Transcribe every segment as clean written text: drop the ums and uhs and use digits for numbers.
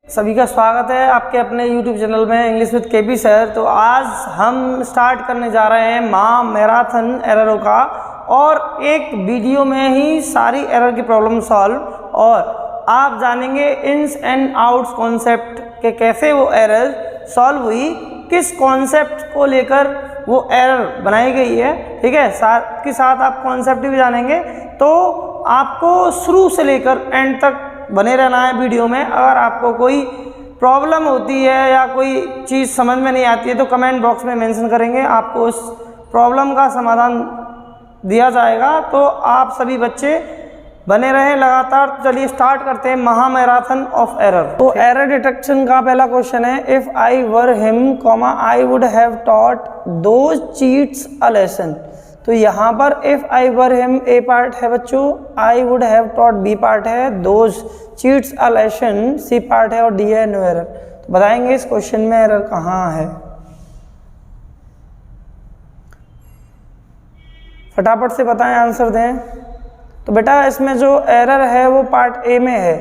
सभी का स्वागत है आपके अपने YouTube चैनल में इंग्लिश विद केपी सर। तो आज हम स्टार्ट करने जा रहे हैं मैराथन एररों का, और एक वीडियो में ही सारी एरर की प्रॉब्लम सॉल्व, और आप जानेंगे इन्स एंड आउट्स कॉन्सेप्ट के कैसे वो एरर सॉल्व हुई, किस कॉन्सेप्ट को लेकर वो एरर बनाई गई है। ठीक है, साथ के साथ आप कॉन्सेप्ट भी जानेंगे। तो आपको शुरू से लेकर एंड तक बने रहना है वीडियो में। अगर आपको कोई प्रॉब्लम होती है या कोई चीज़ समझ में नहीं आती है तो कमेंट बॉक्स में मेंशन करेंगे, आपको उस प्रॉब्लम का समाधान दिया जाएगा। तो आप सभी बच्चे बने रहें लगातार। तो चलिए स्टार्ट करते हैं मैराथन ऑफ एरर। तो एरर डिटेक्शन का पहला क्वेश्चन है, if I were him comma I would have taught those cheats a lesson. तो यहाँ पर if I were him A part है बच्चों, I would have taught B part है, those cheats a lesson C part है, और D है no error. तो बताएंगे इस क्वेश्चन में एरर कहाँ है। फटाफट से बताएं, आंसर दें। तो बेटा इसमें जो एरर है वो पार्ट ए में है।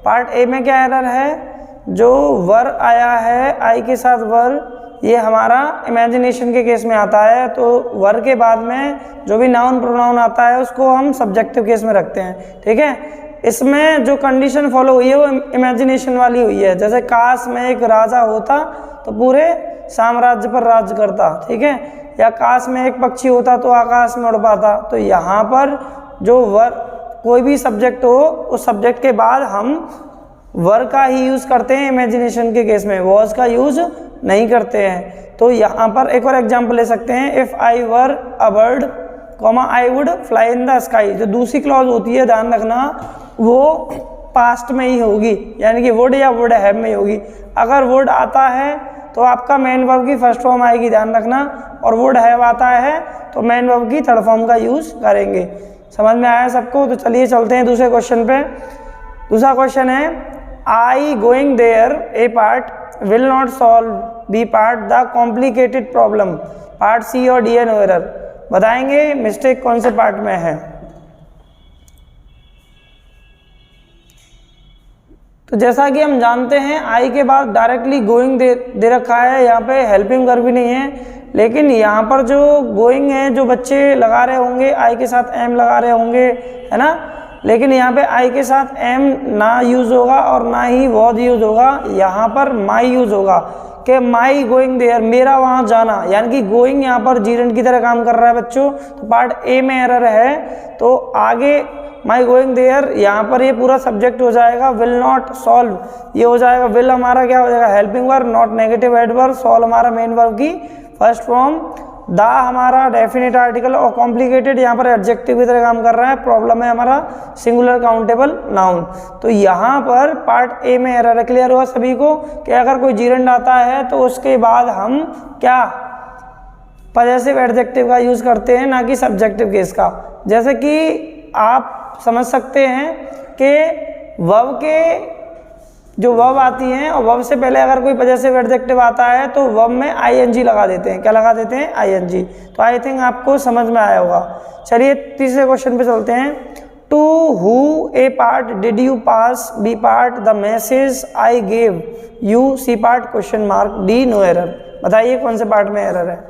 पार्ट ए में क्या एरर है, जो वर आया है आई के साथ वर, ये हमारा इमेजिनेशन के केस में आता है। तो वर के बाद में जो भी नाउन प्रोनाउन आता है उसको हम सब्जेक्टिव केस में रखते हैं। ठीक है, इसमें जो कंडीशन फॉलो हुई है वो इमेजिनेशन वाली हुई है। जैसे काश में एक राजा होता तो पूरे साम्राज्य पर राज करता। ठीक है, या काश में एक पक्षी होता तो आकाश में उड़ पाता। तो यहाँ पर जो वर कोई भी सब्जेक्ट हो, उस सब्जेक्ट के बाद हम वर का ही यूज़ करते हैं इमेजिनेशन के केस में, वॉज का यूज़ नहीं करते हैं। तो यहाँ पर एक और एग्जाम्पल ले सकते हैं, if I were a bird comma I would fly in the sky. जो दूसरी क्लॉज होती है ध्यान रखना, वो पास्ट में ही होगी, यानी कि वुड या वुड हैव में ही होगी। अगर वुड आता है तो आपका मेन वर्ब की फर्स्ट फॉर्म आएगी, ध्यान रखना, और वुड हैव आता है तो मेन वर्ब की थर्ड फॉर्म का यूज़ करेंगे। समझ में आया सबको। तो चलिए चलते हैं दूसरे क्वेश्चन पे। दूसरा क्वेश्चन है, I going there A part will not solve B part the complicated problem. Part C और डी है नो एरर। बताएंगे मिस्टेक कौन से पार्ट में है। तो जैसा कि हम जानते हैं आई के बाद डायरेक्टली गोइंग दे रखा है, यहाँ पे हेल्पिंग वर्ब भी नहीं है। लेकिन यहाँ पर जो गोइंग है, जो बच्चे लगा रहे होंगे आई के साथ एम लगा रहे होंगे, है ना। लेकिन यहाँ पे आई के साथ एम ना यूज़ होगा और ना ही वॉज यूज़ होगा, यहाँ पर माई यूज़ होगा कि माई गोइंग देयर, मेरा वहाँ जाना। यानी कि गोइंग यहाँ पर जीरेंट की तरह काम कर रहा है बच्चों। तो पार्ट ए में एरर है। तो आगे माई गोइंग देयर, यहाँ पर ये पूरा सब्जेक्ट हो जाएगा विल नॉट सॉल्व, ये हो जाएगा विल हमारा क्या हो जाएगा helping verb, not negative adverb, solve हमारा मेन वर्ब की फर्स्ट फॉर्म, द हमारा डेफिनेट आर्टिकल, और कॉम्प्लिकेटेड यहाँ पर एडजेक्टिव की तरह काम कर रहा है। प्रॉब्लम है हमारा सिंगुलर काउंटेबल नाउन। तो यहाँ पर पार्ट ए में एरर। क्लियर हुआ सभी को कि अगर कोई जीरेंड आता है तो उसके बाद हम क्या पॉजेसिव एडजेक्टिव का यूज़ करते हैं, ना कि सब्जेक्टिव केस का। जैसे कि आप समझ सकते हैं कि वर्ब के जो वर्ब आती हैं और वर्ब से पहले अगर कोई पॉजेसिव एडजेक्टिव आता है तो वर्ब में आईएनजी लगा देते हैं। क्या लगा देते हैं? आईएनजी। तो आई थिंक आपको समझ में आया होगा। चलिए तीसरे क्वेश्चन पे चलते हैं। To who A part did you pass B part the message I gave you C part question mark D no error. बताइए कौन से पार्ट में एरर है।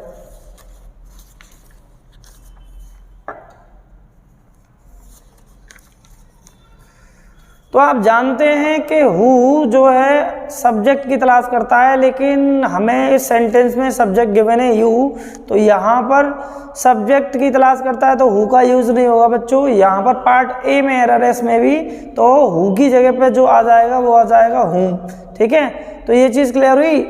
तो आप जानते हैं कि हु जो है सब्जेक्ट की तलाश करता है, लेकिन हमें इस सेंटेंस में सब्जेक्ट गिवन है यू। तो यहाँ पर सब्जेक्ट की तलाश करता है तो हु का यूज़ नहीं होगा बच्चों। यहाँ पर पार्ट ए में एरर है इसमें भी। तो हु की जगह पे जो आ जाएगा वो आ जाएगा हुम। ठीक है, तो ये चीज़ क्लियर हुई।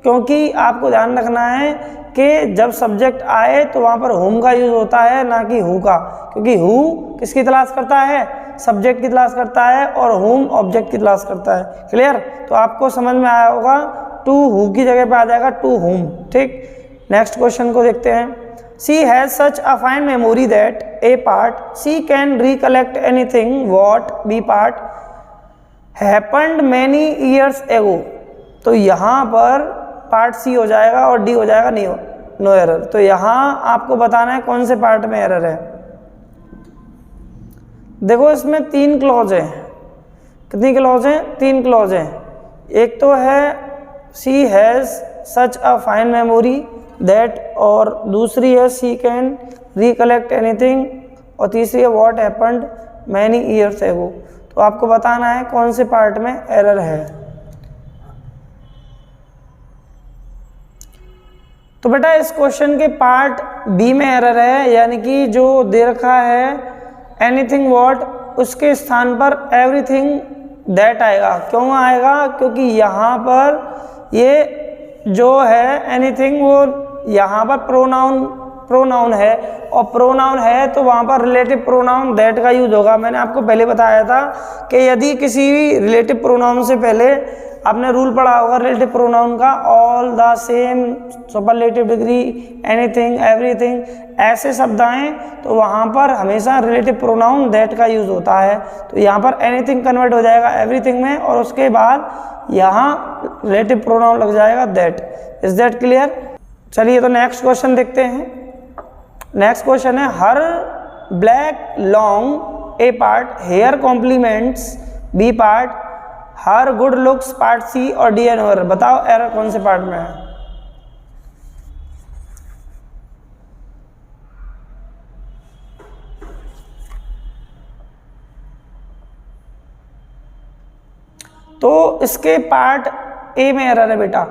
क्योंकि आपको ध्यान रखना है कि जब सब्जेक्ट आए तो वहाँ पर हुम का यूज़ होता है, ना कि हु का। क्योंकि हु किसकी तलाश करता है? सब्जेक्ट की तलाश करता है, और हुम ऑब्जेक्ट की तलाश करता है। क्लियर? तो आपको समझ में आया होगा। टू हु की जगह पे आ जाएगा टू हुम। ठीक, नेक्स्ट क्वेश्चन को देखते हैं। She has such a fine memory that A part she can recollect anything what B part happened many years ago. तो यहाँ पर पार्ट सी हो जाएगा और डी हो जाएगा नो एरर। तो यहाँ आपको बताना है कौन से पार्ट में एरर है। देखो इसमें 3 क्लॉज हैं। कितनी क्लॉज हैं? 3 क्लॉज हैं। एक तो है she has such a fine memory that, और दूसरी है सी कैन रिकलेक्ट एनीथिंग, और तीसरी है what happened many years ago. तो आपको बताना है कौन से पार्ट में एरर है। तो बेटा इस क्वेश्चन के पार्ट बी में एरर है, यानी कि जो दे रखा है एनीथिंग व्हाट, उसके स्थान पर एवरीथिंग दैट आएगा। क्यों आएगा? क्योंकि यहाँ पर ये जो है एनीथिंग वो यहाँ पर प्रोनाउन है, और प्रोनाउन है तो वहाँ पर रिलेटिव प्रोनाउन दैट का यूज होगा। मैंने आपको पहले बताया था कि यदि किसी भी रिलेटिव प्रोनाउन से पहले आपने रूल पढ़ा होगा रिलेटिव प्रोनाउन का, all, the, same, superlative degree, anything, everything, ऐसे शब्द आए तो वहाँ पर हमेशा रिलेटिव प्रोनाउन दैट का यूज़ होता है। तो यहाँ पर एनीथिंग कन्वर्ट हो जाएगा एवरीथिंग में, और उसके बाद यहाँ रिलेटिव प्रोनाउन लग जाएगा दैट। Is that clear? चलिए तो नेक्स्ट क्वेश्चन देखते हैं। नेक्स्ट क्वेश्चन है her black long A part, hair compliments B part, her good looks part C, और डी एन ओवर। बताओ एरर कौन से पार्ट में है? तो इसके पार्ट ए में एरर है बेटा।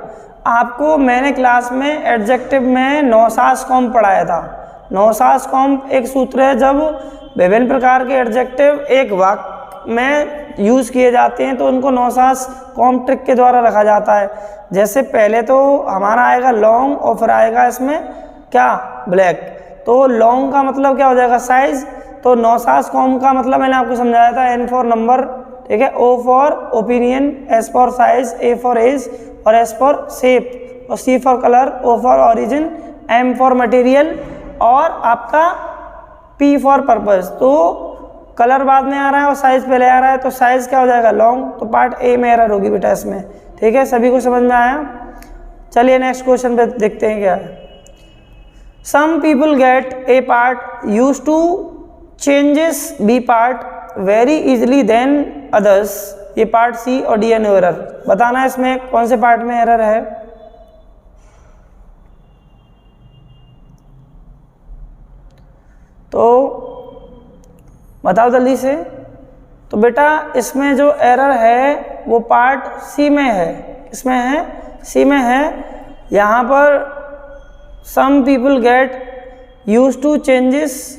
आपको मैंने क्लास में एडजेक्टिव में नौसास कॉम्प पढ़ाया था। नौसास कॉम्प एक सूत्र है, जब विभिन्न प्रकार के एडजेक्टिव एक वाक्य में यूज़ किए जाते हैं तो उनको नौसास कॉम्प ट्रिक के द्वारा रखा जाता है। जैसे पहले तो हमारा आएगा लॉन्ग, और फिर आएगा इसमें क्या, ब्लैक। तो लॉन्ग का मतलब क्या हो जाएगा, साइज। तो नौसास कॉम्प का मतलब मैंने आपको समझाया था, एन फॉर नंबर, ठीक है, O for opinion, S for size, A for age, और एस फॉर शेप, और C for colour, O for origin, M for material, और आपका पी फॉर पर्पस। तो कलर बाद में आ रहा है और साइज पहले आ रहा है, तो साइज क्या हो जाएगा, लॉन्ग। तो पार्ट ए में एरर होगी बेटा इसमें, ठीक है। सभी को समझ में आया? चलिए नेक्स्ट क्वेश्चन पे देखते हैं क्या है। Some people get A part use to changes B part very easily then others, ये पार्ट सी और डी एन एरर। बताना है इसमें कौन से पार्ट में एरर है। तो बताओ जल्दी से। तो बेटा इसमें जो एरर है वो पार्ट सी में है। किसमें है? सी में है। यहाँ पर some people get use to changes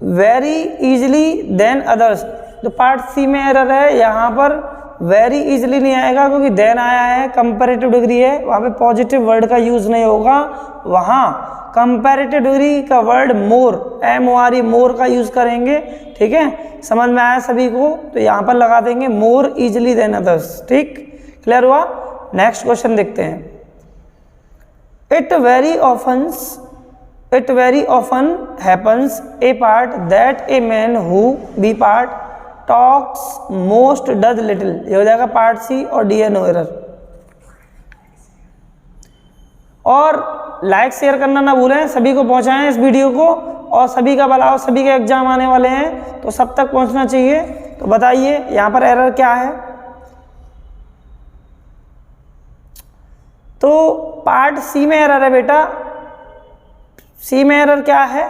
very easily then others, तो पार्ट सी में एरर है। यहाँ पर वेरी इजली नहीं आएगा क्योंकि देन आया है, कंपैरेटिव डिग्री है, वहाँ पे पॉजिटिव वर्ड का यूज़ नहीं होगा। वहाँ कंपैरेटिव डिग्री का वर्ड मोर, MORE, मोर का यूज़ करेंगे, ठीक है। समझ में आया सभी को? तो यहाँ पर लगा देंगे मोर इजली देन अदर्स, ठीक, क्लियर हुआ। नेक्स्ट क्वेश्चन देखते हैं। It very often happens A part that a man who be part talks most does little, ये हो जाएगा पार्ट सी और DNO एरर। और लाइक शेयर करना ना भूलें, सभी को पहुंचाएं इस वीडियो को, और सभी का भला हो, सभी के एग्जाम आने वाले हैं तो सब तक पहुंचना चाहिए। तो बताइए यहाँ पर एरर क्या है। तो पार्ट सी में एरर है बेटा। सी में एरर क्या है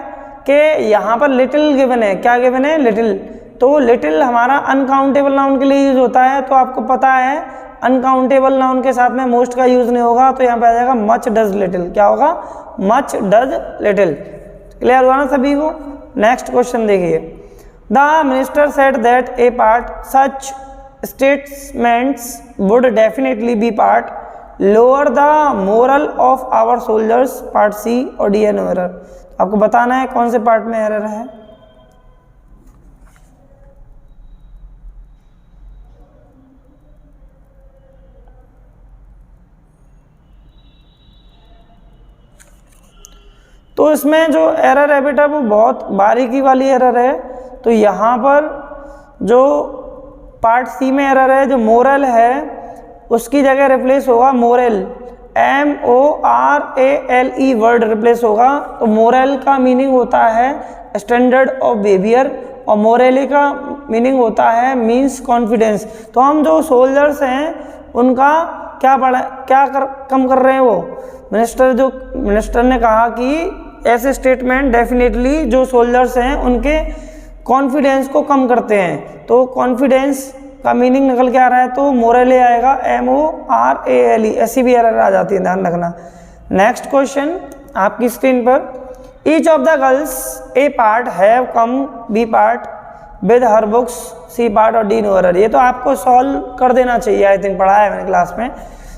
कि यहाँ पर लिटिल गिवन है। क्या गिवन है? लिटिल। तो लिटिल हमारा अनकाउंटेबल नाउन के लिए यूज होता है, तो आपको पता है अनकाउंटेबल नाउन के साथ में मोस्ट का यूज नहीं होगा, तो यहाँ पे आ जाएगा मच डज लिटिल। क्या होगा? Much does little. क्लियर हुआ ना सभी को? नेक्स्ट क्वेश्चन देखिए। The minister said that A part such statements would definitely B part lower the moral of our soldiers, part C और DNO एरर। आपको बताना है कौन से पार्ट में एरर है। तो इसमें जो एरर है बेटा वो बहुत बारीकी वाली एरर है। तो यहाँ पर जो पार्ट सी में एरर है, जो मोरल है उसकी जगह रिप्लेस होगा मोरल, MORALE वर्ड रिप्लेस होगा। तो मोरल का मीनिंग होता है स्टैंडर्ड ऑफ बिहेवियर, और मोरली का मीनिंग होता है मीन्स कॉन्फिडेंस। तो हम जो सोल्जर्स हैं उनका कम कर रहे हैं वो मिनिस्टर ने कहा कि ऐसे स्टेटमेंट डेफिनेटली जो सोल्जर्स हैं उनके कॉन्फिडेंस को कम करते हैं। तो कॉन्फिडेंस का मीनिंग निकल के आ रहा है तो मोरले आएगा, MORALE, ऐसी भी एरर आ जाती है, ध्यान रखना। नेक्स्ट क्वेश्चन आपकी स्क्रीन पर, each of the girls A part have come B part with her books C part और D नो एरर। ये तो आपको सॉल्व कर देना चाहिए, आई थिंक पढ़ा है मैंने क्लास में।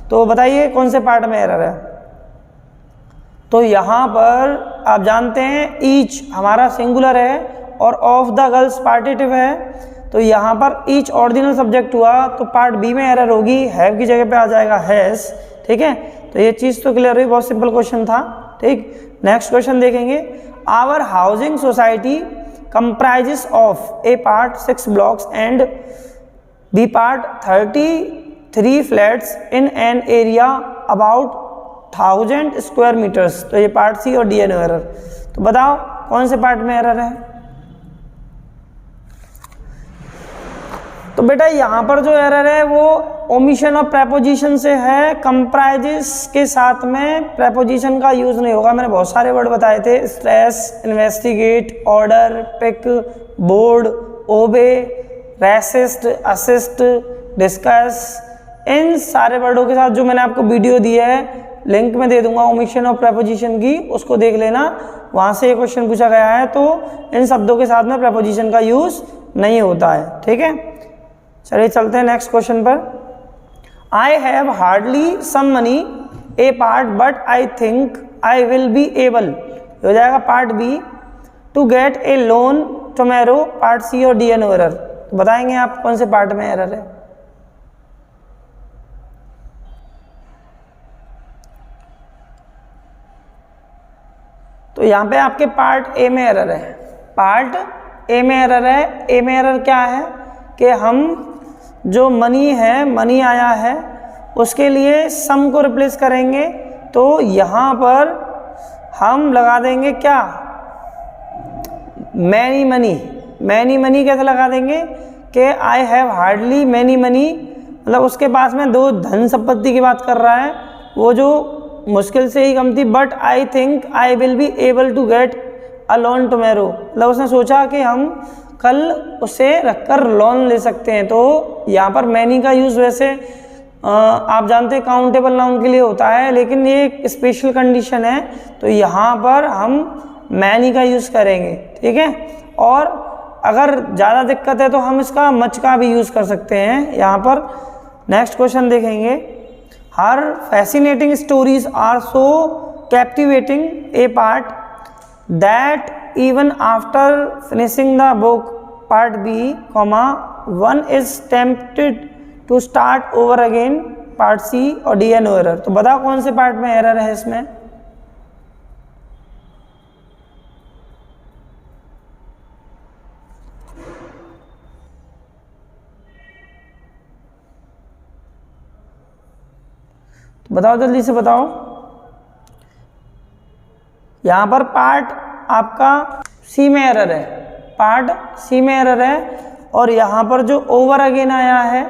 तो बताइए कौन से पार्ट में एरर है। तो यहाँ पर आप जानते हैं ईच हमारा सिंगुलर है और ऑफ द गर्ल्स पार्टिटिव है, तो यहाँ पर ईच ऑर्डिनल सब्जेक्ट हुआ तो पार्ट बी में एरर होगी, हैव की जगह पे आ जाएगा हैज। ठीक है, तो ये चीज़ तो क्लियर हुई, बहुत सिंपल क्वेश्चन था। ठीक, नेक्स्ट क्वेश्चन देखेंगे। Our housing society comprises of A part 6 blocks and B part 33 flats in an area about 1000 square metres. तो ये पार्ट सी और डी नो एरर। तो बताओ कौन से पार्ट में एरर है। तो बेटा यहाँ पर जो एरर है वो ओमिशन ऑफ प्रेपोजिशन से है, कंप्राइजेस के साथ में प्रेपोजिशन का यूज नहीं होगा। मैंने बहुत सारे वर्ड बताए थे, stress, investigate, order, pick, board, obey, resist, assist, discuss, इन सारे वर्डों के साथ जो मैंने आपको वीडियो दिया है लिंक में दे दूंगा ओमिशन ऑफ प्रेपोजिशन की, उसको देख लेना, वहाँ से ये क्वेश्चन पूछा गया है। तो इन शब्दों के साथ में प्रेपोजिशन का यूज नहीं होता है। ठीक है, चलिए चलते हैं नेक्स्ट क्वेश्चन पर। I have hardly some money A part but I think I will be able, हो जाएगा part B, to get a loan tomorrow, part C और डी नो एरर। तो बताएंगे आप कौन से पार्ट में एरर है। तो यहाँ पे आपके पार्ट ए में एरर है, पार्ट ए में एरर है। ए में एरर क्या है कि हम जो मनी है, मनी आया है उसके लिए सम को रिप्लेस करेंगे, तो यहाँ पर हम लगा देंगे क्या, मैनी मनी। मैनी मनी कैसे लगा देंगे कि आई हैव हार्डली मैनी मनी, मतलब उसके पास में दो धन संपत्ति की बात कर रहा है, वो जो मुश्किल से ही कम थी। But I think I will be able to get a loan tomorrow, मतलब उसने सोचा कि हम कल उसे रखकर लोन ले सकते हैं। तो यहाँ पर मैनी का यूज़ वैसे आप जानते हैं काउंटेबल नाउन के लिए होता है, लेकिन ये एक स्पेशल कंडीशन है, तो यहाँ पर हम मैनी का यूज़ करेंगे। ठीक है, और अगर ज़्यादा दिक्कत है तो हम इसका मच का भी यूज़ कर सकते हैं यहाँ पर। नेक्स्ट क्वेश्चन देखेंगे। Her fascinating stories are so captivating A part that even after finishing the book part B, one is tempted to start over again, part C और D नो एरर। तो बताओ कौन से पार्ट में error है इसमें। तो बताओ जल्दी से बताओ। यहाँ पर पार्ट आपका सी में एरर है, पार्ट सी में एरर है, और यहाँ पर जो ओवर अगेन आया है,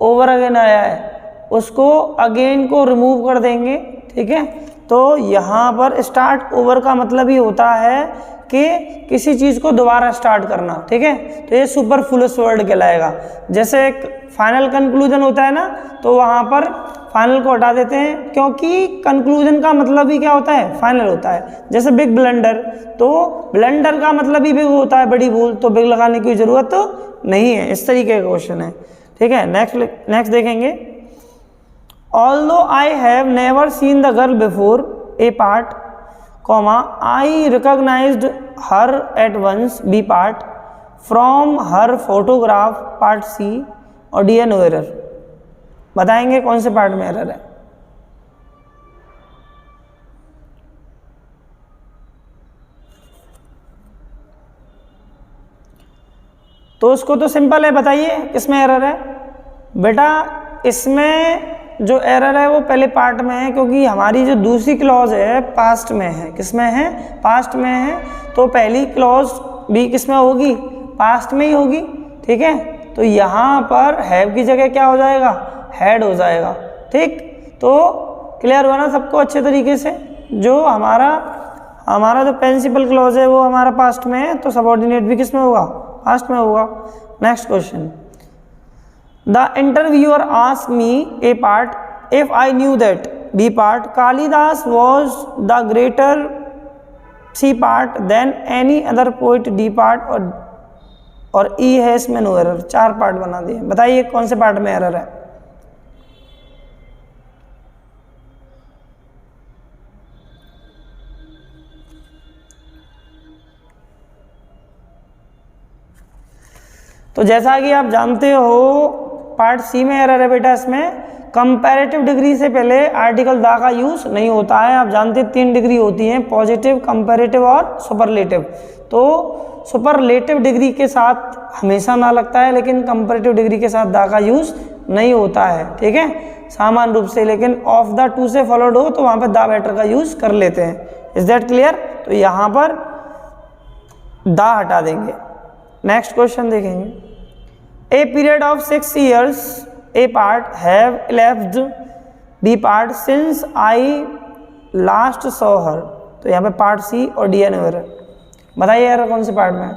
ओवर अगेन आया है, उसको अगेन को रिमूव कर देंगे। ठीक है, तो यहाँ पर स्टार्ट ओवर का मतलब ही होता है कि किसी चीज़ को दोबारा स्टार्ट करना। ठीक है, तो ये सुपरफ्लुअस वर्ड कहलाएगा। जैसे एक फाइनल कंक्लूजन होता है ना, तो वहाँ पर फाइनल को हटा देते हैं, क्योंकि कंक्लूजन का मतलब ही क्या होता है, फाइनल होता है। जैसे बिग ब्लंडर, तो ब्लंडर का मतलब ही बिग होता है, बड़ी भूल, तो बिग लगाने की जरूरत तो नहीं है। इस तरीके का क्वेश्चन है। ठीक है, नेक्स्ट देखेंगे। Although I have never seen the girl before A part, I recognised her at once B part, from her photograph part C और D नो एरर। बताएंगे कौन से पार्ट में एरर है। तो उसको तो सिंपल है, बताइए किसमें एरर है। बेटा इसमें जो एरर है वो पहले पार्ट में है, क्योंकि हमारी जो दूसरी क्लॉज है पास्ट में है। किसमें है, पास्ट में है, तो पहली क्लॉज भी किसमें होगी, पास्ट में ही होगी। ठीक है, तो यहाँ पर हैव की जगह क्या हो जाएगा, हेड हो जाएगा। ठीक, तो क्लियर हुआ ना सबको अच्छे तरीके से। जो हमारा जो प्रिंसिपल क्लॉज है वो हमारा पास्ट में है, तो सबऑर्डिनेट भी किस में होगा, पास्ट में होगा। Next question, the interviewer asked me A part if I knew that B part Kalidas was the greater C part than any other poet D part और ई है इसमें नो एरर। 4 पार्ट बना दिए, बताइए कौन से पार्ट में एरर है। तो जैसा कि आप जानते हो पार्ट सी में एरर है बेटा। इसमें कंपैरेटिव डिग्री से पहले आर्टिकल दा का यूज नहीं होता है। आप जानते हैं 3 डिग्री होती हैं, पॉजिटिव, कंपैरेटिव और सुपरलेटिव। तो सुपरलेटिव डिग्री के साथ हमेशा ना लगता है, लेकिन कंपैरेटिव डिग्री के साथ दा का यूज नहीं होता है। ठीक है, सामान्य रूप से, लेकिन ऑफ द टू से फॉलोड हो तो वहां पर दा बेटर का यूज कर लेते हैं। Is that clear? तो यहां पर दा हटा देंगे। नेक्स्ट क्वेश्चन देखेंगे, A period of 6 years A part have elapsed B part since I last saw her. तो यहाँ पे पार्ट सी और डी एन एरर। बताइए एरर कौन से पार्ट में है।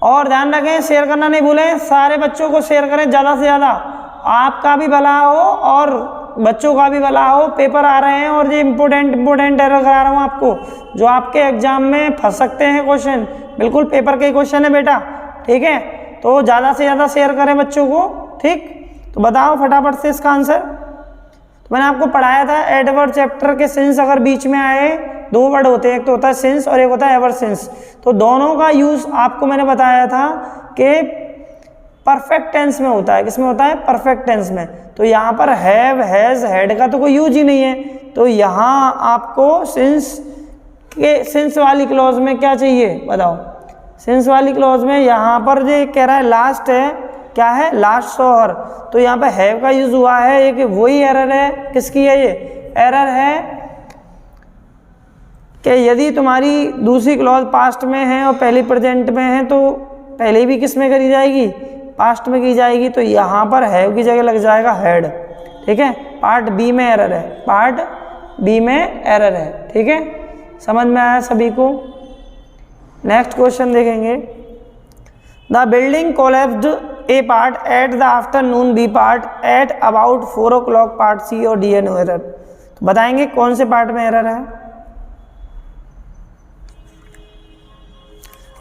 और ध्यान रखें, शेयर करना नहीं भूलें, सारे बच्चों को शेयर करें ज़्यादा से ज़्यादा, आपका भी भला हो और बच्चों का भी भला हो। पेपर आ रहे हैं और ये इंपॉर्टेंट एरर करा रहा हूँ आपको, जो आपके एग्जाम में फंस सकते हैं क्वेश्चन। बिल्कुल पेपर के क्वेश्चन है बेटा। ठीक है, तो ज़्यादा से ज़्यादा शेयर करें बच्चों को। ठीक, तो बताओ फटाफट से इसका आंसर। तो मैंने आपको पढ़ाया था एडवर्ब चैप्टर के सिंस अगर बीच में आए, 2 वर्ड होते हैं, एक तो होता है सिंस और एक होता है एवर सिंस। तो दोनों का यूज़ आपको मैंने बताया था कि परफेक्ट टेंस में होता है। किस में होता है? परफेक्ट टेंस में। तो यहाँ पर हैव, हैज, हैड का तो कोई यूज ही नहीं है। तो यहाँ आपको सिंस वाली क्लॉज में क्या चाहिए बताओ। सिंस वाली क्लॉज में यहाँ पर जो कह रहा है लास्ट है, क्या है? Last saw her. तो यहाँ पे हैव का यूज हुआ है, एक वही एरर है। किसकी है ये? एरर है कि यदि तुम्हारी दूसरी क्लॉज पास्ट में है और पहली प्रेजेंट में है तो पहले भी किस में करी जाएगी? पास्ट में की जाएगी। तो यहाँ पर हैव की जगह लग जाएगा हैड। ठीक है, पार्ट बी में एरर है, पार्ट बी में एरर है। ठीक है, समझ में आया सभी को? नेक्स्ट क्वेश्चन देखेंगे, the building collapsed A part at the afternoon B part at about 4 o'clock part C और डी एन एरर। तो बताएंगे कौन से पार्ट में एरर है।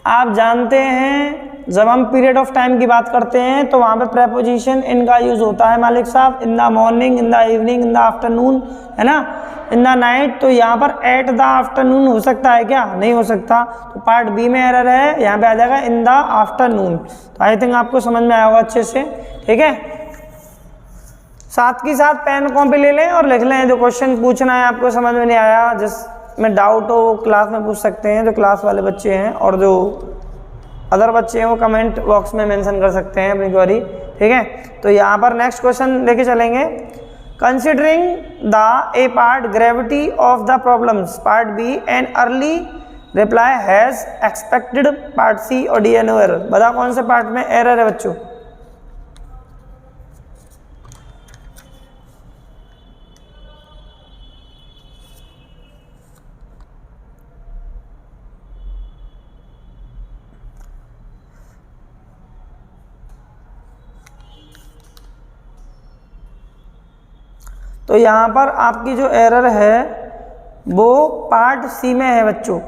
आप जानते हैं जब हम पीरियड ऑफ टाइम की बात करते हैं तो वहाँ पे प्रेपोजिशन इन का यूज होता है मालिक साहब। In the morning, in the evening, in the afternoon, है ना, इन द नाइट। तो यहाँ पर एट द आफ्टरनून हो सकता है क्या? नहीं हो सकता। तो पार्ट बी में एरर है, यहाँ पे आ जाएगा इन द आफ्टरनून। तो आई थिंक आपको समझ में आया होगा अच्छे से। ठीक है, साथ ही साथ पेन कॉपी ले लें और लिख लें। जो क्वेश्चन पूछना है आपको समझ में नहीं आया, जिस में डाउट हो क्लास में पूछ सकते हैं, जो क्लास वाले बच्चे हैं, और जो अदर बच्चे हैं वो कमेंट बॉक्स में मेंशन कर सकते हैं अपनी क्वेरी। ठीक है, तो यहाँ पर नेक्स्ट क्वेश्चन लेके चलेंगे, considering the A part gravity of the problems part B and early reply has expected part C और डी एन एरर। बता कौन से पार्ट में एरर है बच्चों। तो यहाँ पर आपकी जो एरर है वो पार्ट सी में है बच्चों।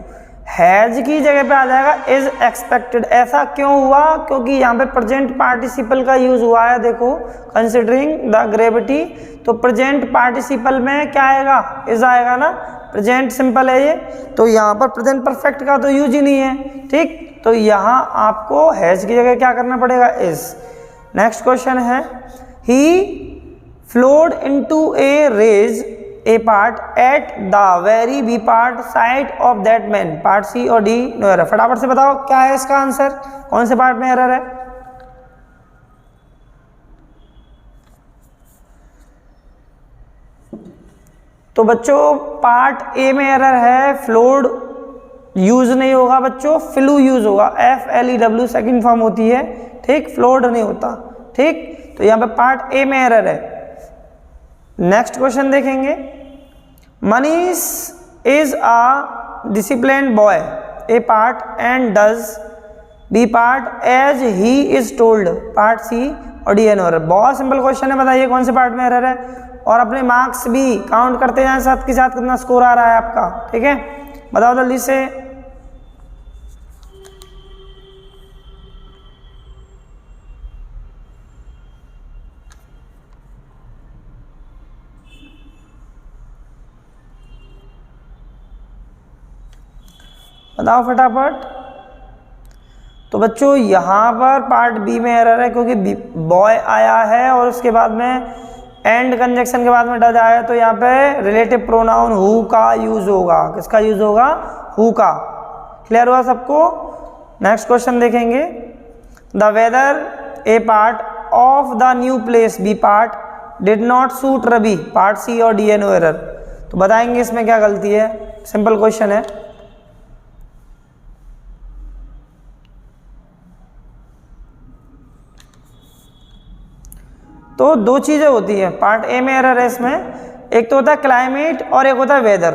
हैज की जगह पे आ जाएगा इज एक्सपेक्टेड। ऐसा क्यों हुआ? क्योंकि यहाँ पे प्रेजेंट पार्टिसिपल का यूज हुआ है। देखो, कंसिडरिंग द ग्रेविटी, तो प्रेजेंट पार्टिसिपल में क्या आएगा? इज आएगा ना, प्रेजेंट सिंपल है ये। तो यहाँ पर प्रेजेंट परफेक्ट का तो यूज ही नहीं है। ठीक, तो यहाँ आपको हैज की जगह क्या करना पड़ेगा? इज। नेक्स्ट क्वेश्चन है, ही flowed into a race a part at the very B part side of that man part C और D नो एरर। फटाफट से बताओ क्या है इसका आंसर, कौन से पार्ट में एरर है। तो बच्चों पार्ट ए में एरर है, फ्लोड यूज नहीं होगा बच्चों, फ्लू यूज होगा। FLEW सेकंड फॉर्म होती है। ठीक, फ्लोड नहीं होता। ठीक, तो यहाँ पे पार्ट ए में एरर है। नेक्स्ट क्वेश्चन देखेंगे, Manish is a disciplined boy, A part, and does B part as he is told, part C और डी एन एरर। बहुत सिंपल क्वेश्चन है, बताइए कौन से पार्ट में एरर है, और अपने मार्क्स भी काउंट करते जाएं साथ के साथ कितना स्कोर आ रहा है आपका, ठीक है, बताओ जल्दी से। बताओ फटाफट। तो बच्चों यहाँ पर पार्ट बी में एरर है, क्योंकि बॉय आया है और उसके बाद में एंड कंजक्शन के बाद में डज आया, तो यहाँ पे रिलेटिव प्रोनाउन हु का यूज होगा। किसका यूज होगा? हु का। क्लियर हुआ सबको? नेक्स्ट क्वेश्चन देखेंगे, the weather, A part, of the new place, B part, did not suit Ravi, part C और डी एन एरर। तो बताएंगे इसमें क्या गलती है, सिंपल क्वेश्चन है। तो दो चीज़ें होती हैं, पार्ट ए में एरर है इसमें, एक तो होता है क्लाइमेट और एक होता है वेदर।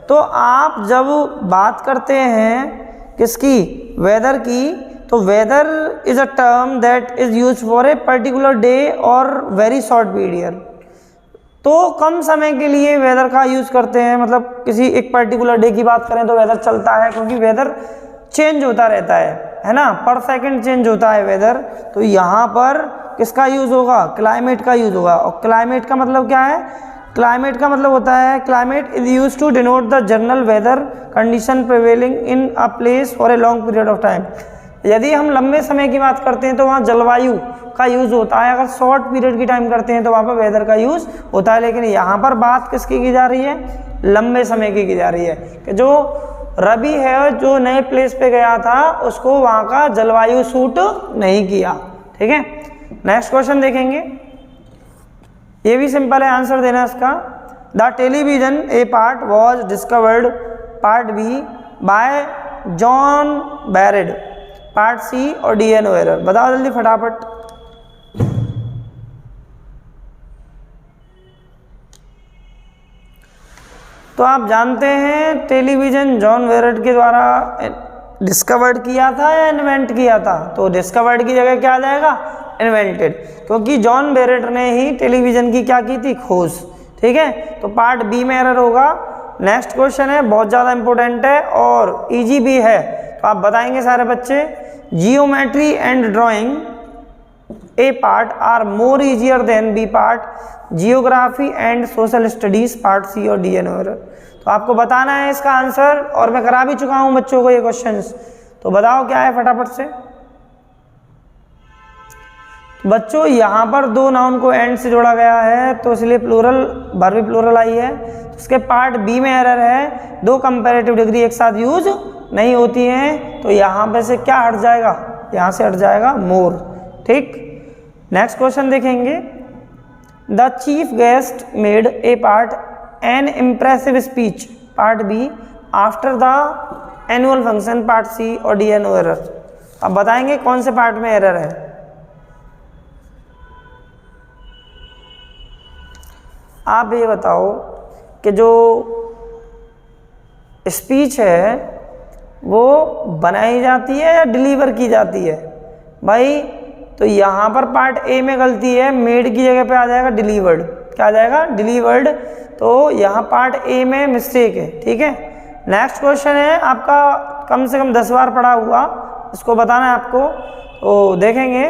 तो आप जब बात करते हैं किसकी? वेदर की, तो weather is a term that is use for a particular day और वेरी शॉर्ट पीरियड। तो कम समय के लिए वेदर का यूज करते हैं, मतलब किसी एक पर्टिकुलर डे की बात करें तो वेदर चलता है, क्योंकि वेदर चेंज होता रहता है ना, पर सेकंड चेंज होता है वेदर। तो यहाँ पर किसका यूज होगा? क्लाइमेट का यूज होगा। और क्लाइमेट का मतलब क्या है? क्लाइमेट का मतलब होता है, climate is use to denote the general weather condition prevailing in a place for a long period of time. यदि हम लंबे समय की बात करते हैं तो वहाँ जलवायु का यूज होता है, अगर शॉर्ट पीरियड की टाइम करते हैं तो वहाँ पर वेदर का यूज होता है। लेकिन यहाँ पर बात किसकी की जा रही है? लंबे समय की जा रही है, कि जो रवि है जो नए प्लेस पे गया था उसको वहाँ का जलवायु सूट नहीं किया, ठीक है। नेक्स्ट क्वेश्चन देखेंगे, ये भी सिंपल है आंसर देना इसका। The television, A part, was discovered, part B, by John Baird, part C और डी एन एरर। बताओ जल्दी फटाफट। तो आप जानते हैं टेलीविज़न जॉन बैरेट के द्वारा डिस्कवर्ड किया था या इन्वेंट किया था? तो डिस्कवर्ड की जगह क्या आ जाएगा? इन्वेंटेड, क्योंकि जॉन बैरेट ने ही टेलीविज़न की क्या की थी? खोज, ठीक है। तो पार्ट बी में एरर होगा। नेक्स्ट क्वेश्चन है, बहुत ज़्यादा इंपॉर्टेंट है और इजी भी है, तो आप बताएंगे सारे बच्चे। Geometry and drawing, A part, are more easier than B part, geography and social studies, part C और डी एन एरर। तो आपको बताना है इसका आंसर, और मैं करा भी चुका हूं बच्चों को ये क्वेश्चंस। तो बताओ क्या है फटाफट से। बच्चों यहाँ पर दो नाउन को एंड से जोड़ा गया है, तो इसलिए प्लूरल, वर्ब प्लूरल आई है। तो इसके पार्ट बी में एरर है, दो कंपैरेटिव डिग्री एक साथ यूज नहीं होती हैं, तो यहाँ पे से क्या हट जाएगा? यहाँ से हट जाएगा मोर, ठीक। नेक्स्ट क्वेश्चन देखेंगे, the chief guest made, A part, an impressive speech, part B, after the annual function, part C और डी एन एरर। अब बताएंगे कौन से पार्ट में एरर है। आप ये बताओ कि जो स्पीच है वो बनाई जाती है या डिलीवर की जाती है? भाई तो यहाँ पर पार्ट ए में गलती है, मेड की जगह पे आ जाएगा डिलीवर्ड। क्या आ जाएगा? डिलीवर्ड। तो यहाँ पार्ट ए में मिस्टेक है, ठीक है। नेक्स्ट क्वेश्चन है आपका, कम से कम 10 बार पढ़ा हुआ, इसको बताना है आपको। तो देखेंगे,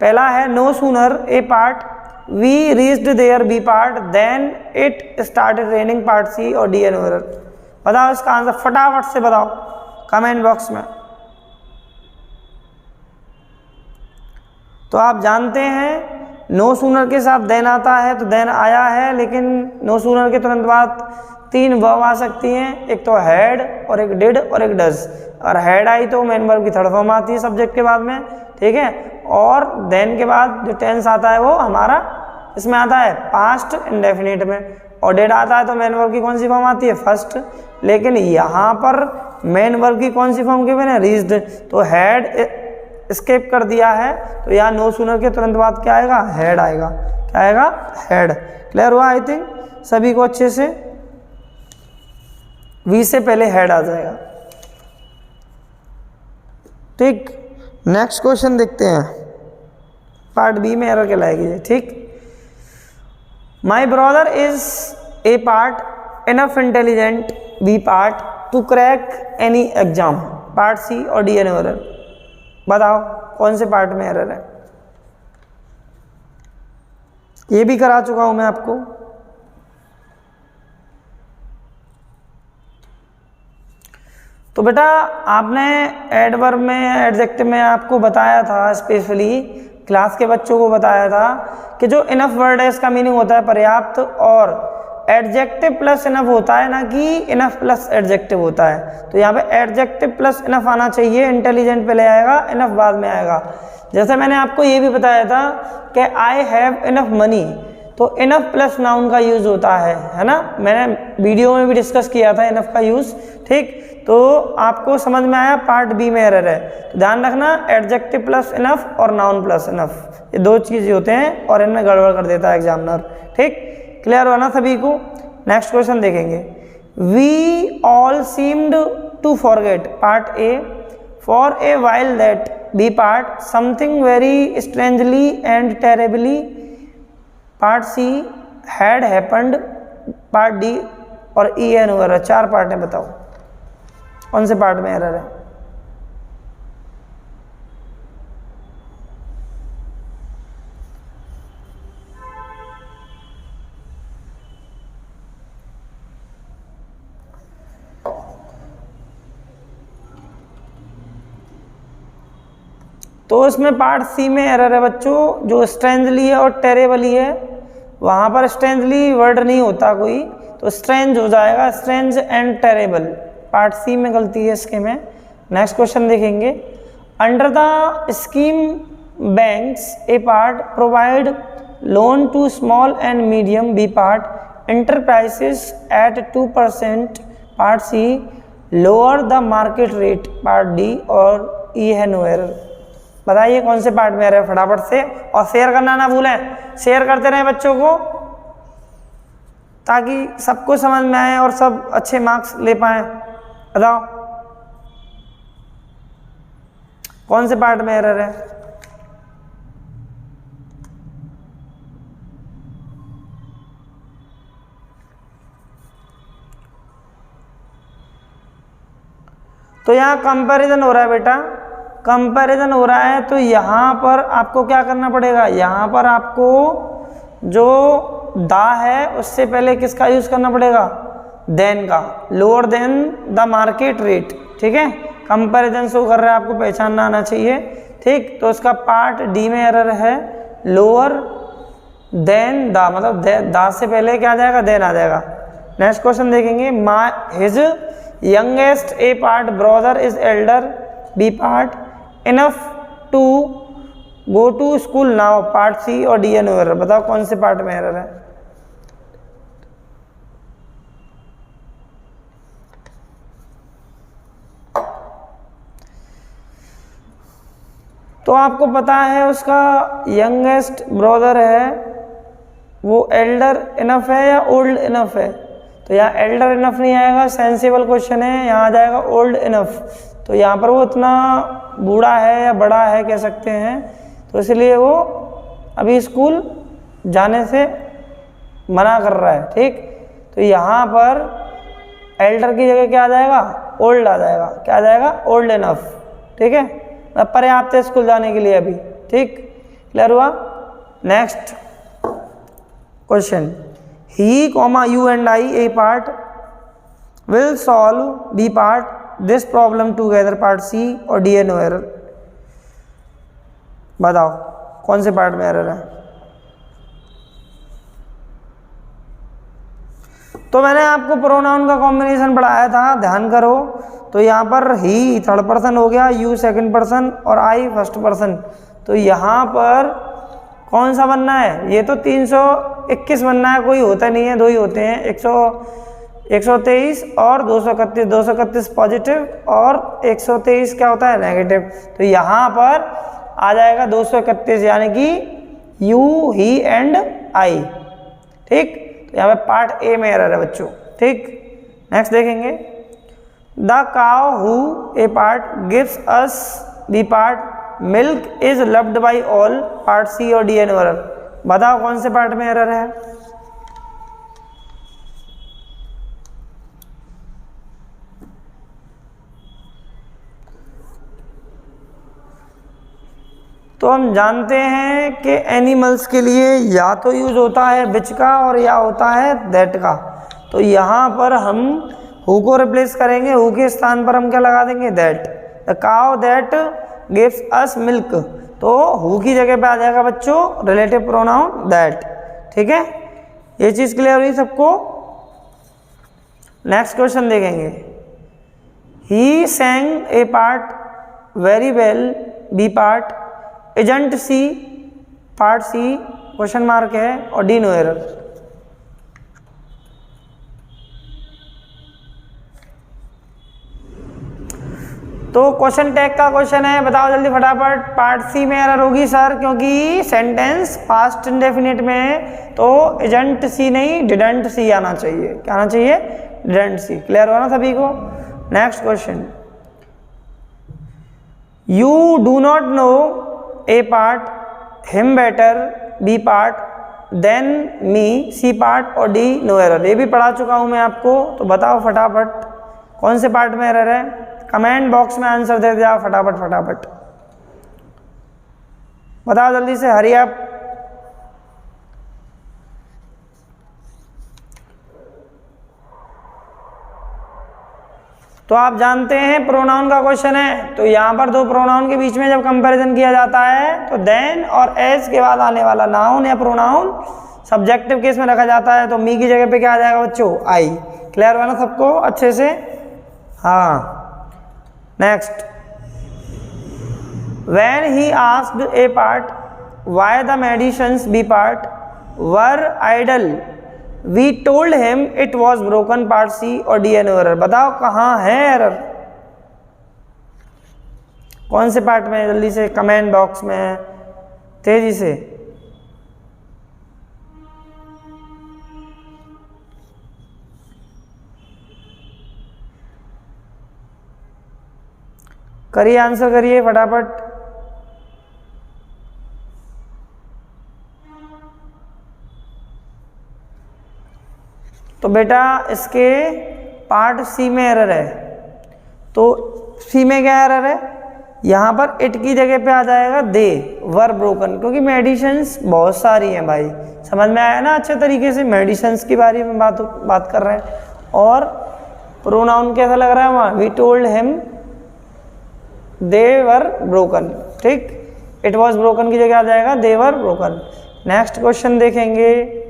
पहला है no sooner, A part, we reached there, B part, then it started raining, part C और डी एन एरर। बताओ इसका आंसर फटाफट से बताओ कमेंट बॉक्स में। तो आप जानते हैं नो सूनर के साथ देन आता है, तो देन आया है, लेकिन नो सूनर के तुरंत बाद 3 वर्ब आ सकती हैं, एक तो हैड और एक डिड और एक डज। और हैड आई तो मेन वर्ब की थर्ड फॉर्म आती है सब्जेक्ट के बाद में, ठीक है। और देन के बाद जो टेंस आता है वो हमारा इसमें आता है पास्ट इंडेफिनिट में, और डिड आता है तो मेन वर्ब की कौन सी फॉर्म आती है? फर्स्ट। लेकिन यहाँ पर मेन वर्ब की कौन सी फॉर्म गिवन है? रीच्ड। तो हैड स्केप कर दिया है, तो यहाँ नो सूनर के तुरंत बाद क्या आएगा, हैड आएगा। क्या आएगा, हैड। क्लियर हुआ आई थिंक सभी को अच्छे से। वी से पहले हैड आ जाएगा। ठीक, नेक्स्ट क्वेश्चन देखते हैं, पार्ट बी में एरर कहलाएगी ये। ठीक, my brother is A part enough intelligent B part to crack any exam, part C और डी एन एरर। बताओ कौन से पार्ट में एरर है। ये भी करा चुका हूं मैं आपको। तो बेटा आपने एडवर्ब में, एडजेक्टिव में आपको बताया था, स्पेशली क्लास के बच्चों को बताया था कि जो इनफ वर्ड है इसका मीनिंग होता है पर्याप्त, और एडजेक्टिव प्लस इनफ होता है, ना कि इनफ प्लस एडजेक्टिव होता है। तो यहाँ पे एडजेक्टिव प्लस इनफ आना चाहिए, इंटेलिजेंट पहले आएगा, इनफ बाद में आएगा। जैसे मैंने आपको ये भी बताया था कि आई हैव इनफ मनी, तो इनफ प्लस नाउन का यूज होता है ना, मैंने वीडियो में भी डिस्कस किया था इनफ का यूज। ठीक, तो आपको समझ में आया, पार्ट बी में एरर है। तो ध्यान रखना, एडजेक्टिव प्लस इनफ और नाउन प्लस इनफ, ये दो चीज़ें होते हैं और इनमें गड़बड़ कर देता है एग्जामिनर। ठीक, क्लियर हुआ ना सभी को। नेक्स्ट क्वेश्चन देखेंगे, we all seemed to forget, part A, for a while that, B part, something very strangely and terribly, part C, had happened, part D और ई एन वगैरह। चार पार्ट है, बताओ कौन से पार्ट में एरर है। तो इसमें पार्ट सी में एरर है बच्चों, जो स्ट्रेंजली है और टेरेबली है, वहाँ पर स्ट्रेंजली वर्ड नहीं होता कोई, तो स्ट्रेंज हो जाएगा, strange and terrible. Part C में गलती है इसके में। नेक्स्ट क्वेश्चन देखेंगे, under the scheme banks A part provide loan to small and medium, B part enterprises at 2%, part C lower the market rate, part D और E है no error. बताइए कौन से पार्ट में एरर है फटाफट से, और शेयर करना ना भूलें, शेयर करते रहें बच्चों को ताकि सबको समझ में आए और सब अच्छे मार्क्स ले पाएं। बताओ कौन से पार्ट में एरर है। तो यहाँ कंपैरिजन हो रहा है बेटा, कंपैरिजन हो रहा है, तो यहाँ पर आपको क्या करना पड़ेगा, यहाँ पर आपको जो दा है उससे पहले किसका यूज करना पड़ेगा, देन का, lower than the market rate. ठीक है, कंपैरिजन शो कर रहा है, आपको पहचानना आना चाहिए। ठीक, तो उसका पार्ट डी में एरर है, लोअर देन द, मतलब दा से पहले क्या आ जाएगा, देन आ जाएगा। नेक्स्ट क्वेश्चन देखेंगे, his youngest A part brother is elder, B part enough to go to school now, part C और डी एन एरर। बताओ कौन से पार्ट में एरर है। तो आपको पता है उसका यंगेस्ट ब्रदर है वो एल्डर इनफ है या ओल्ड इनफ है, तो यहाँ एल्डर इनफ नहीं आएगा, सेंसिबल क्वेश्चन है, यहाँ आ जाएगा ओल्ड इनफ। तो यहाँ पर वो इतना बूढ़ा है या बड़ा है कह सकते हैं, तो इसलिए वो अभी स्कूल जाने से मना कर रहा है। ठीक, तो यहाँ पर एल्डर की जगह क्या आ जाएगा, ओल्ड आ जाएगा। क्या आ जाएगा, ओल्ड इनफ। ठीक है, अब पर्याप्त है स्कूल जाने के लिए अभी। ठीक, क्लियर हुआ। Next question, he comma you and I A part will solve, B part this problem together, part C और डी एन एरर। बताओ कौन से पार्ट में एरर है। तो मैंने आपको प्रोनाउन का कॉम्बिनेशन पढ़ाया था, ध्यान करो। तो यहाँ पर ही थर्ड पर्सन हो गया, यू सेकंड पर्सन और आई फर्स्ट पर्सन। तो यहाँ पर कौन सा बनना है, ये तो 321 बनना है, कोई होता नहीं है, दो ही होते हैं। 123 और 231, 231 पॉजिटिव और 123 क्या होता है नेगेटिव। तो यहाँ पर आ जाएगा 231 यानी कि यू, ही एंड आई। ठीक, तो यहाँ पे पार्ट ए में एरर है बच्चों। ठीक, नेक्स्ट देखेंगे, the cow who A part gives us B part milk is loved by all, part C और डी एन एरर। बताओ कौन से पार्ट में एरर है। तो हम जानते हैं कि एनिमल्स के लिए या तो यूज होता है विच का और या होता है दैट का। तो यहाँ पर हम हु को रिप्लेस करेंगे, हु के स्थान पर हम क्या लगा देंगे that. The cow that gives us milk, तो हु की जगह पे आ जाएगा बच्चों रिलेटिव प्रोनाउन दैट। ठीक है, ये चीज़ क्लियर हुई सबको। नेक्स्ट क्वेश्चन देखेंगे, he sang A part very well, B part agent C, part C question mark है और डी नो एरर। तो क्वेश्चन टैग का क्वेश्चन है, बताओ जल्दी फटाफट। पार्ट सी में एरर होगी सर, क्योंकि सेंटेंस पास्ट इंडेफिनिट में है, तो एजेंट सी नहीं डिडंट सी आना चाहिए। क्या आना चाहिए, डिडंट सी। क्लियर हुआ ना सभी को। Next question, you do not know A part, him better, B part than me, C part और डी नो एरर। ये भी पढ़ा चुका हूं मैं आपको, तो बताओ फटाफट कौन से पार्ट में एरर है। कमेंट बॉक्स में आंसर दे दिया फटाफट फटाफट, बताओ जल्दी से, हरी आप। तो आप जानते हैं प्रोनाउन का क्वेश्चन है, तो यहाँ पर दो प्रोनाउन के बीच में जब कंपैरिजन किया जाता है तो देन और एज के बाद आने वाला नाउन या प्रोनाउन सब्जेक्टिव केस में रखा जाता है। तो मी की जगह पे क्या आ जाएगा बच्चों, आई। क्लियर हुआ ना सबको अच्छे से। हाँ, next, when he asked A part why the medicines B part were idle, we told him it was broken, part C और डी एन एरर। बताओ कहाँ है एरर, कौन से पार्ट में, जल्दी से कमेंट बॉक्स में तेजी से। करिए, आंसर करिए फटाफट। तो बेटा इसके पार्ट सी में एरर है। तो सी में क्या एरर है, यहाँ पर इट की जगह पे आ जाएगा दे, वर ब्रोकन, क्योंकि मेडिसिन्स बहुत सारी हैं भाई। समझ में आया ना अच्छे तरीके से, मेडिसिन्स के बारे में बात कर रहे हैं। और प्रोनाउन कैसा लग रहा है वहाँ, we told him they were broken. ठीक, इट वॉज ब्रोकन की जगह आ जाएगा they were broken. Next question देखेंगे,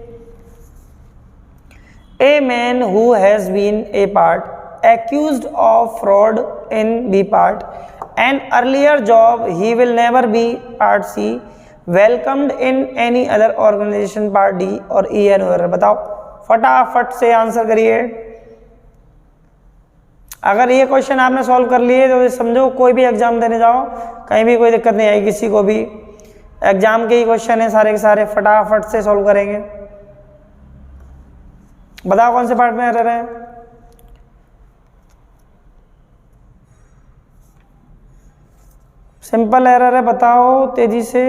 A man who has been a part accused of fraud in B part, an earlier job he will never be, part C, welcomed in any other organization, part D और E and O। बताओ फटाफट से answer करिए। अगर ये question आपने solve कर लिए तो समझो कोई भी एग्जाम देने जाओ कहीं भी कोई दिक्कत नहीं आएगी किसी को भी। एग्जाम के ही क्वेश्चन है सारे के सारे, फटाफट से सॉल्व करेंगे। बताओ कौन से पार्ट में एरर है। सिंपल एरर है, बताओ तेजी से।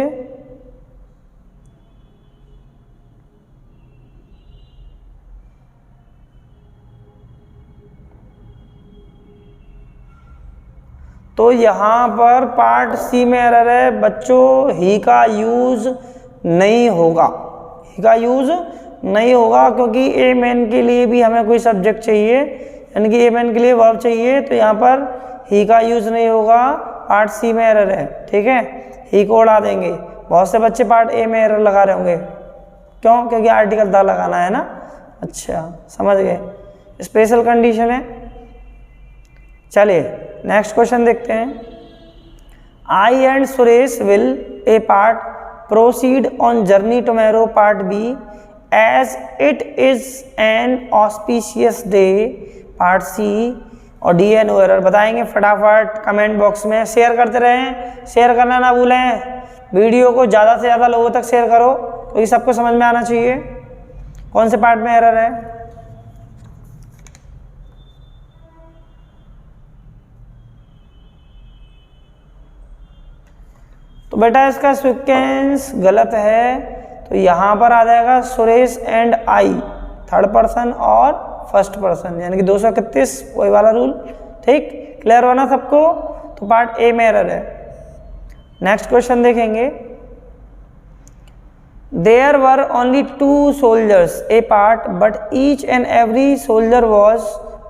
तो यहां पर पार्ट सी में एरर है बच्चों, ही का यूज नहीं होगा। ही का यूज नहीं होगा क्योंकि ए मैन के लिए भी हमें कोई सब्जेक्ट चाहिए, यानी कि ए मैन के लिए वर्ब चाहिए। तो यहाँ पर ही का यूज नहीं होगा, पार्ट सी में एरर है। ठीक है, ही को उड़ा देंगे। बहुत से बच्चे पार्ट ए में एरर लगा रहे होंगे, क्यों, क्योंकि आर्टिकल दा लगाना है ना। अच्छा समझ गए, स्पेशल कंडीशन है। चलिए नेक्स्ट क्वेश्चन देखते हैं। I and Suresh will A part proceed on journey tomorrow, part B as it is an auspicious day, part C और डी है नो एरर। बताएंगे फटाफट कमेंट बॉक्स में, शेयर करते रहें, शेयर करना ना भूलें, वीडियो को ज़्यादा से ज़्यादा लोगों तक शेयर करो क्योंकि सबको समझ में आना चाहिए कौन से पार्ट में एरर है। तो बेटा इसका सीक्वेंस गलत है, तो यहाँ पर आ जाएगा Suresh and I, third person और फर्स्ट पर्सन, यानी कि 231 वही वाला रूल। ठीक, क्लियर हो ना सबको? तो पार्ट ए में एरर है। नेक्स्ट क्वेश्चन देखेंगे। There were only 2 soldiers A part but each and every soldier was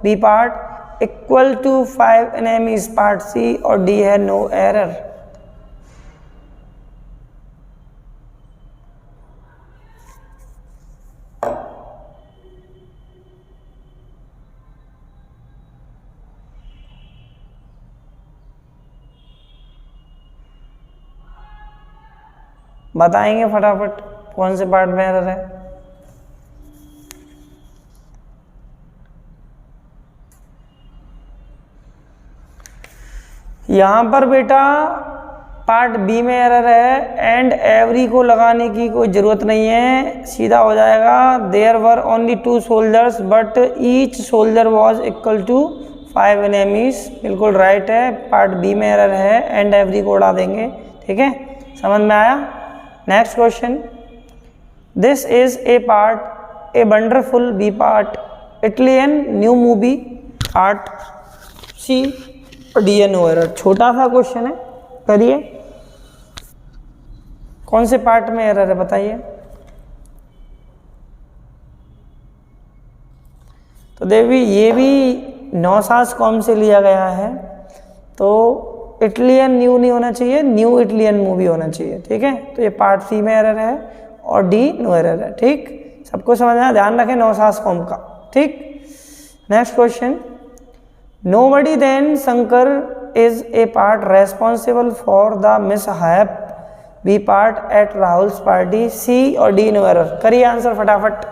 B part equal to 5 enemies, part C और डी है नो एरर। बताएंगे फटाफट कौन से पार्ट में एरर है। यहां पर बेटा पार्ट बी में एरर है, एंड एवरी को लगाने की कोई ज़रूरत नहीं है, सीधा हो जाएगा। There were only 2 soldiers but each soldier was equal to 5 enemies, बिल्कुल राइट है। पार्ट बी में एरर है, एंड एवरी को उड़ा देंगे। ठीक है, समझ में आया? Next question. This is A part A wonderful, B part Italian new movie, part C और डी है नो एरर। छोटा सा क्वेश्चन है, करिए। कौन से पार्ट में एरर है बताइए। तो देवी ये भी नौसाज कॉम से लिया गया है, तो इटलियन न्यू नहीं होना चाहिए, न्यू इटलियन मूवी होना चाहिए। ठीक है, तो ये पार्ट सी में एरर है और डी नो एरर है। ठीक, सबको समझना, ध्यान रखें नौसाज कॉम का। ठीक, next question. Nobody then Shankar is A part responsible for the mishap, B part at Rahul's party, C और डी नो एरर। करिए आंसर फटाफट,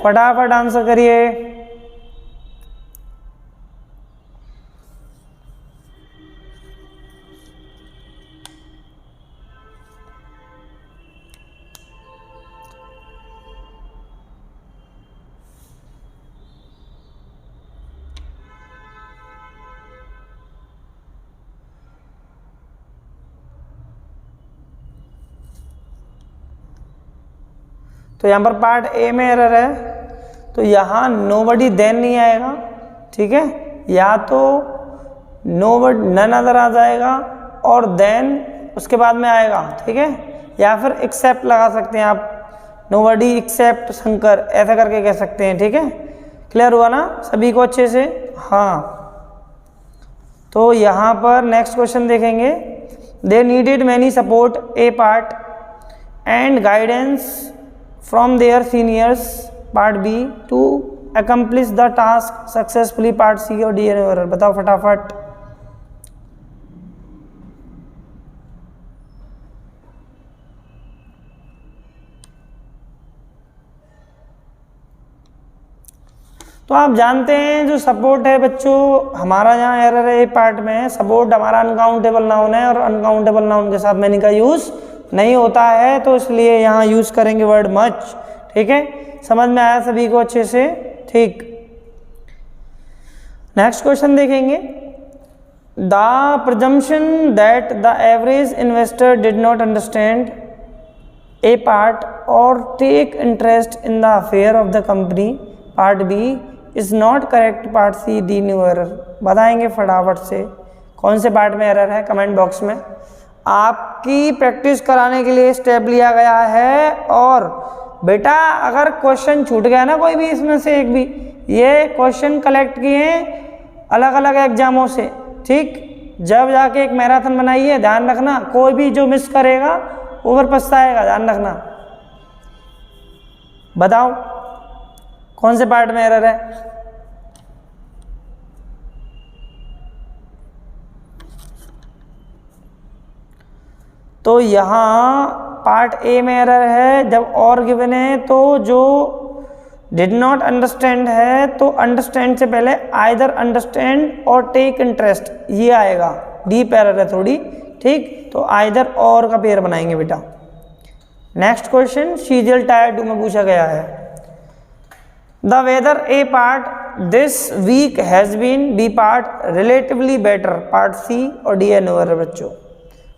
फटाफट आंसर करिए। तो यहाँ पर पार्ट ए में एरर है, तो यहाँ नोबडी देन नहीं आएगा। ठीक है, या तो नोबडी नन अदर आ जाएगा और देन उसके बाद में आएगा। ठीक है, या फिर एक्सेप्ट लगा सकते हैं आप, नोबडी एक्सेप्ट शंकर, ऐसा करके कह सकते हैं। ठीक है, क्लियर हुआ ना सभी को अच्छे से? हाँ, तो यहाँ पर नेक्स्ट क्वेश्चन देखेंगे। They needed many support A part and guidance from their seniors, part B, to accomplish the task successfully, part C और D error। बताओ फटाफट। तो आप जानते हैं जो सपोर्ट है बच्चों, हमारा यहाँ एरर है ए पार्ट में है, सपोर्ट हमारा अनकाउंटेबल नाउन है और अनकाउंटेबल नाउन के साथ मैनी का यूज नहीं होता है, तो इसलिए यहाँ यूज करेंगे वर्ड मच। ठीक है, समझ में आया सभी को अच्छे से? ठीक, नेक्स्ट क्वेश्चन देखेंगे। The presumption that the average investor did not understand A part और take interest in the affair of the company, part B is not correct, part C D no error. बताएंगे फटाफट से कौन से part में error है, comment box में। आपकी प्रैक्टिस कराने के लिए स्टेप लिया गया है, और बेटा अगर क्वेश्चन छूट गया ना कोई भी इसमें से एक भी, ये क्वेश्चन कलेक्ट किए हैं अलग अलग एग्जामों से। ठीक, जब जाके एक मैराथन बनाइए, ध्यान रखना कोई भी जो मिस करेगा वो फिर पछताएगा, ध्यान रखना। बताओ कौन से पार्ट में एरर है? तो यहाँ पार्ट ए में एरर है, जब और गिवन है तो जो डिड नॉट अंडरस्टैंड है तो अंडरस्टैंड से पहले आइदर अंडरस्टैंड और टेक इंटरेस्ट ये आएगा, डीप एरर है थोड़ी, ठीक। तो आइदर और का पेयर बनाएंगे बेटा। नेक्स्ट क्वेश्चन सीरियल टायर 2 में पूछा गया है, the weather A part this week has been, B part relatively better, part C और डी एन ओवर। बच्चों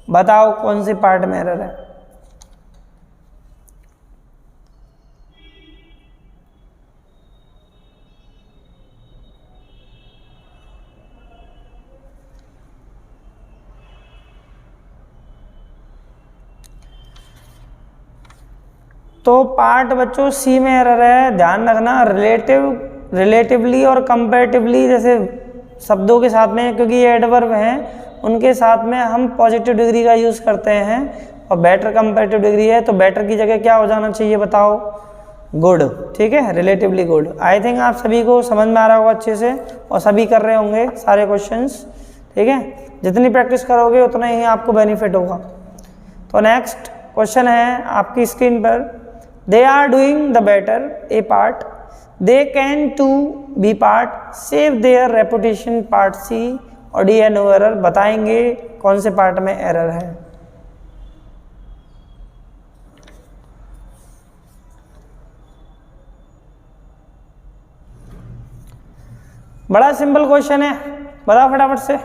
बताओ कौन से पार्ट में एरर है। तो पार्ट बच्चों सी में एरर है, ध्यान रखना। रिलेटिवली और कंपैरेटिवली जैसे शब्दों के साथ में, क्योंकि ये एडवर्ब हैं, उनके साथ में हम पॉजिटिव डिग्री का यूज़ करते हैं, और बेटर कंपैरेटिव डिग्री है तो बेटर की जगह क्या हो जाना चाहिए बताओ, गुड, ठीक है, रिलेटिवली गुड। आई थिंक आप सभी को समझ में आ रहा होगा अच्छे से, और सभी कर रहे होंगे सारे क्वेश्चंस, ठीक है। जितनी प्रैक्टिस करोगे उतना ही आपको बेनिफिट होगा। तो नेक्स्ट क्वेश्चन है आपकी स्क्रीन पर, they are doing the better, A part, they can to, B part, save their reputation, part C और डी एन ओ एरर। बताएंगे कौन से पार्ट में एरर है। बड़ा सिंपल क्वेश्चन है, बताओ फटाफट से।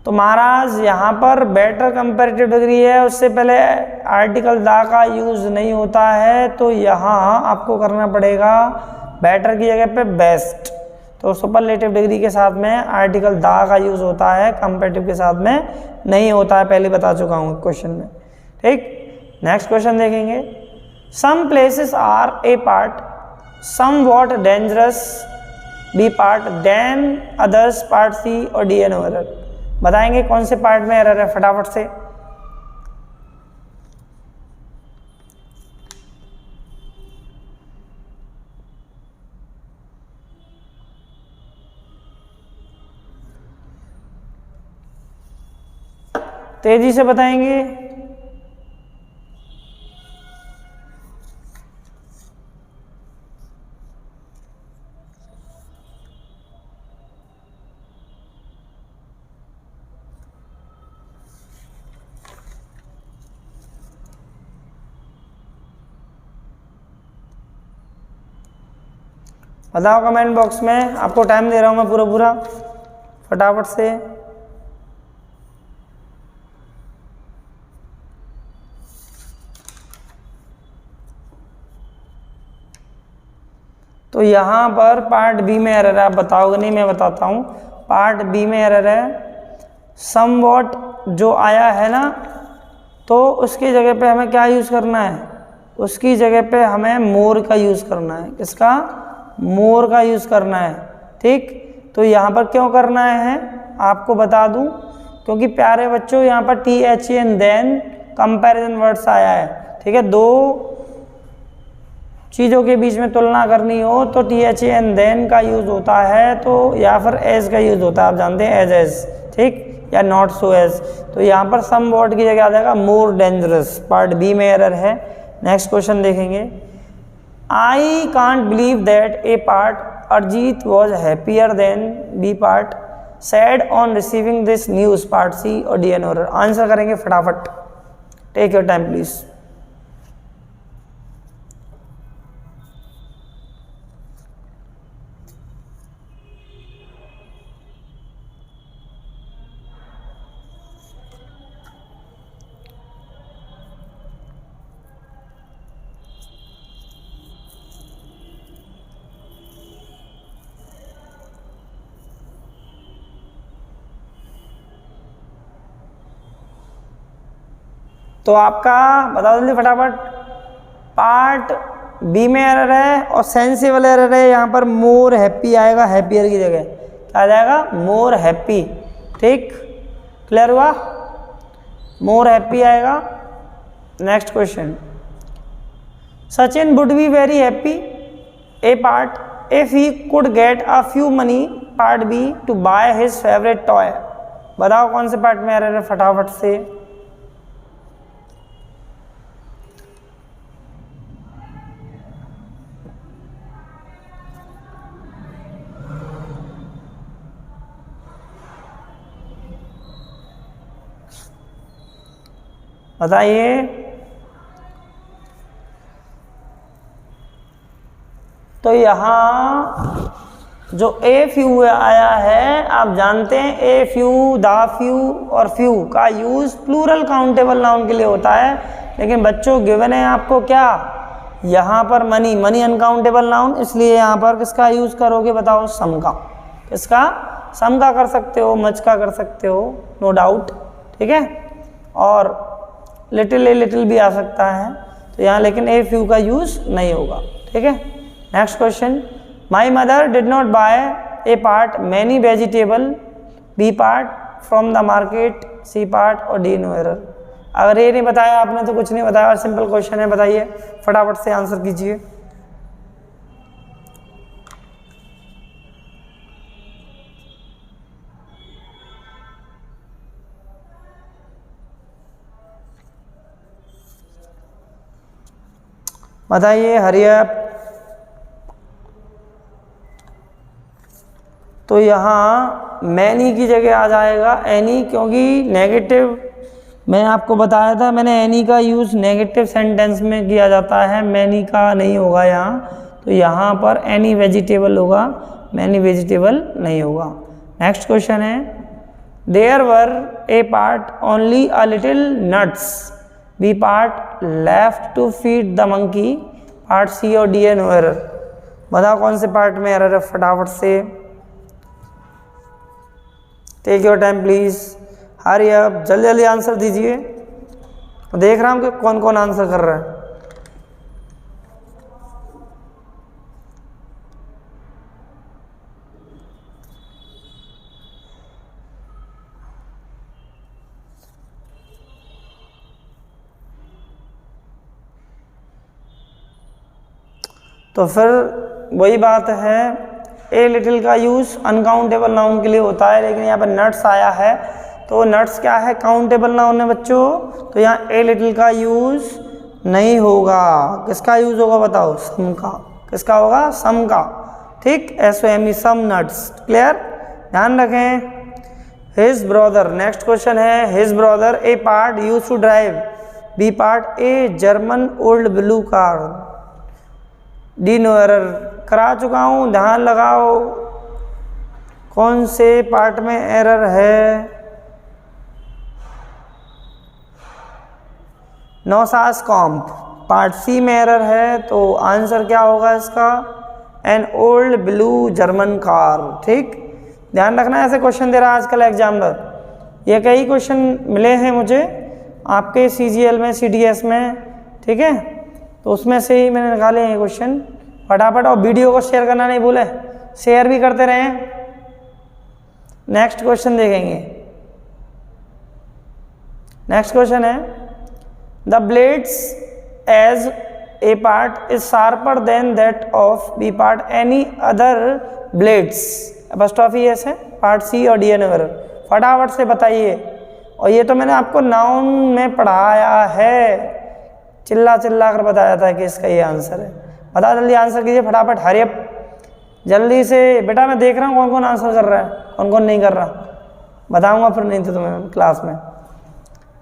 तो महाराज यहाँ पर बेटर कंपैरेटिव डिग्री है, उससे पहले आर्टिकल दा का यूज़ नहीं होता है, तो यहाँ आपको करना पड़ेगा बेटर की जगह पे बेस्ट। तो सुपरलेटिव डिग्री के साथ में आर्टिकल दा का यूज़ होता है, कंपैरेटिव के साथ में नहीं होता है, पहले बता चुका हूँ क्वेश्चन में, ठीक। नेक्स्ट क्वेश्चन देखेंगे, some places are A part somewhat dangerous, B part, than others, part C और डी एन ओ एरर। बताएंगे कौन से पार्ट में एरर है फटाफट से। तेजी से बताएंगे। बताओ कमेंट बॉक्स में, आपको टाइम दे रहा हूं मैं पूरा फटाफट से। तो यहाँ पर पार्ट बी में एरर है, आप बताओगे नहीं, मैं बताता हूँ। पार्ट बी में एरर है, समवॉट जो आया है ना, तो उसकी जगह पे हमें क्या यूज़ करना है, उसकी जगह पे हमें मोर का यूज़ करना है। किसका, मोर का यूज़ करना है, ठीक। तो यहाँ पर क्यों करना है आपको बता दूँ, क्योंकि प्यारे बच्चों यहाँ पर T H N than comparison words आया है, ठीक है। दो चीज़ों के बीच में तुलना करनी हो तो टी एच एन देन का यूज़ होता है, तो या फिर एज का यूज़ होता है, आप जानते हैं एज, ठीक, या नॉट सो एज। तो यहाँ पर सम वॉट की जगह आ जाएगा मोर डेंजरस। पार्ट बी में एरर है। नेक्स्ट क्वेश्चन देखेंगे, I can't believe that A part, Arijit was happier than, B part, sad on receiving this news, part C और डी एन ओरर। आंसर करेंगे फटाफट, टेक योर टाइम प्लीज। तो आपका बता जल्दी फटाफट। पार्ट बी में एरर है और सेंसिबल एरर है, यहाँ पर मोर हैप्पी आएगा, हैप्पियर की जगह क्या आ जाएगा, मोर हैप्पी, ठीक, क्लियर हुआ, मोर हैप्पी आएगा। Next question, Sachin would be very happy, A part, if he could get a few money, part B, to buy his favourite toy. बताओ कौन से पार्ट में एरर है फटाफट से। बताइए। तो यहाँ जो ए फ्यू आया है, आप जानते हैं ए फ्यू, द फ्यू और फ्यू का यूज़ प्लूरल काउंटेबल नाउन के लिए होता है, लेकिन बच्चों गिवन है आपको क्या, यहाँ पर मनी, मनी अनकाउंटेबल नाउन, इसलिए यहाँ पर किसका यूज़ करोगे बताओ, सम का। किसका? सम का कर सकते हो, मच का कर सकते हो, नो डाउट, ठीक है। और लिटिल ए लिटिल भी आ सकता है, तो यहाँ लेकिन ए फ्यू का यूज़ नहीं होगा, ठीक है। Next question, my mother did not buy A part many vegetable, B part from the market, C part और डी नो एरर। अगर ये नहीं बताया आपने तो कुछ नहीं बताया, सिंपल क्वेश्चन है, बताइए फटाफट से आंसर कीजिए। बताइए, हरी अप। तो यहाँ मैनी की जगह आ जाएगा एनी, क्योंकि नेगेटिव, मैं आपको बताया था, मैंने एनी का यूज़ नेगेटिव सेंटेंस में किया जाता है, मैनी का नहीं होगा यहाँ। तो यहाँ पर एनी वेजिटेबल होगा, मैनी वेजिटेबल नहीं होगा। नेक्स्ट क्वेश्चन है, there were A part only a little nuts, B part left to feed the monkey, part C और डी नो एरर। बताओ कौन से पार्ट में एरर है, फटाफट से, take your time please, hurry up, जल्दी जल्दी आंसर दीजिए। देख रहा हूँ कि कौन कौन आंसर कर रहा है। तो फिर वही बात है, ए लिटिल का यूज़ अनकाउंटेबल नाउन के लिए होता है, लेकिन यहाँ पर नट्स आया है, तो नट्स क्या है, काउंटेबल नाउन है बच्चों, तो यहाँ ए लिटिल का यूज़ नहीं होगा। किसका यूज़ होगा बताओ, सम का। किसका होगा, सम का, ठीक, SOME, सम नट्स, क्लियर, ध्यान रखें। हिज ब्रदर, नेक्स्ट क्वेश्चन है, his brother A part use to drive, B part a German old blue car, D no error. करा चुका हूँ, ध्यान लगाओ कौन से पार्ट में एरर है। नौसास कॉम्प, पार्ट सी में एरर है, तो आंसर क्या होगा इसका, an old blue German car, ठीक। ध्यान रखना, ऐसे क्वेश्चन दे रहा है आजकल एग्जामिनर, ये कई क्वेश्चन मिले हैं मुझे आपके CGL में, CDS में, ठीक है, तो उसमें से ही मैंने निकाले हैं क्वेश्चन। फटाफट, और वीडियो को शेयर करना नहीं भूले, शेयर भी करते रहें। नेक्स्ट क्वेश्चन देखेंगे। नेक्स्ट क्वेश्चन है, the blade's edge A part is sharper than that of B part any other blades, apostrophe S है, पार्ट सी और डी एन एरर। फटाफट से बताइए, और ये तो मैंने आपको नाउन में पढ़ाया है, चिल्ला चिल्ला कर बताया था कि इसका ये आंसर है। बता, जल्दी आंसर कीजिए फटाफट, हरी अप, जल्दी से। बेटा मैं देख रहा हूँ कौन कौन आंसर कर रहा है, कौन कौन नहीं कर रहा, बताऊंगा फिर नहीं तो तुम्हें क्लास में।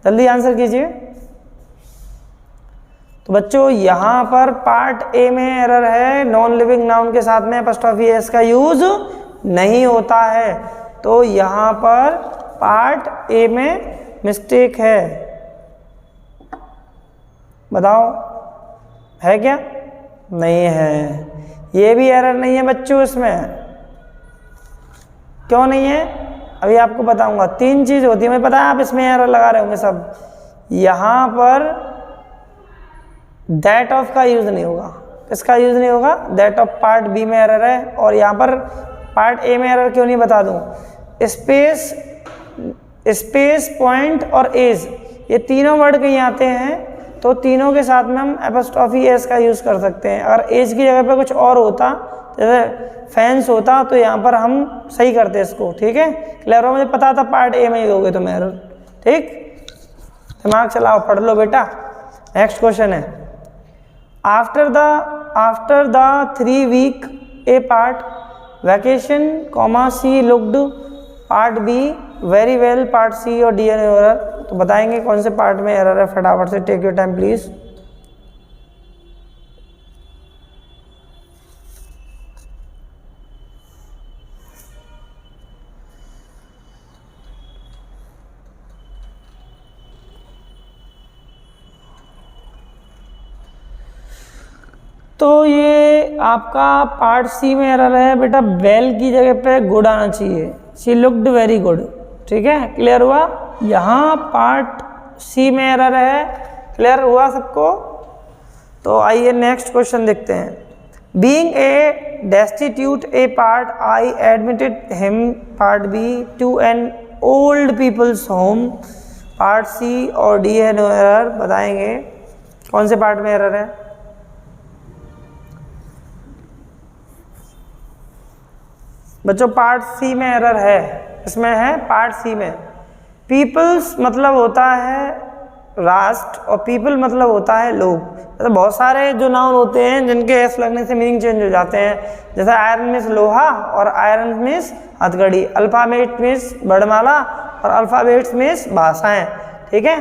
जल्दी आंसर कीजिए। तो बच्चों यहाँ पर पार्ट ए में एरर है, नॉन लिविंग नाउन के साथ में अपॉस्ट्रोफी एस का यूज नहीं होता है, तो यहाँ पर पार्ट ए में मिस्टेक है। बताओ है क्या, नहीं है, ये भी एरर नहीं है बच्चों इसमें। क्यों नहीं है, अभी आपको बताऊंगा। 3 चीज़ होती है, मुझे पता है आप इसमें एरर लगा रहे होंगे सब। यहाँ पर दैट ऑफ का यूज़ नहीं होगा, किसका यूज़ नहीं होगा, दैट ऑफ पार्ट बी में एरर है, और यहाँ पर पार्ट ए में एरर क्यों नहीं बता दूँ, स्पेस पॉइंट और एज, ये तीनों वर्ड कहीं आते हैं, तो तीनों के साथ में हम अपॉस्ट्रोफी एस का यूज़ कर सकते हैं। अगर एज की जगह पे कुछ और होता, जैसे फैंस होता, तो यहाँ पर हम सही करते इसको, ठीक है, क्लियर हो। मुझे पता था पार्ट ए में ही दोगे तुम एरर, ठीक, दिमाग चलाओ, पढ़ लो बेटा। नेक्स्ट क्वेश्चन है, after the 3 week A part vacation, comma she looked, part B very well, part C और डी एन एरर। तो बताएंगे कौन से पार्ट में एरर है, फटाफट से, टेक योर टाइम प्लीज। तो ये आपका पार्ट सी में एरर है बेटा, वेल की जगह पे गुड आना चाहिए, शी लुक्ड वेरी गुड। ठीक है, क्लियर हुआ? यहाँ पार्ट सी में एरर है, क्लियर हुआ सबको? तो आइए नेक्स्ट क्वेश्चन देखते हैं। Being a destitute A part I admitted him, part B, to an old people's home, part C और डी है नो एरर। बताएंगे कौन से पार्ट में एरर है? बच्चों पार्ट सी में एरर है, इसमें है पार्ट सी में। पीपल्स मतलब होता है राष्ट्र और पीपल मतलब होता है लोग। तो बहुत सारे जो नाउन होते हैं जिनके एस लगने से मीनिंग चेंज हो जाते हैं, जैसे आयरन मीन्स लोहा और आयरन मीन्स हथकड़ी, अल्फ़ाबेट मीन्स वर्णमाला और अल्फ़ाबेट्स मीन्स भाषाएं। ठीक है,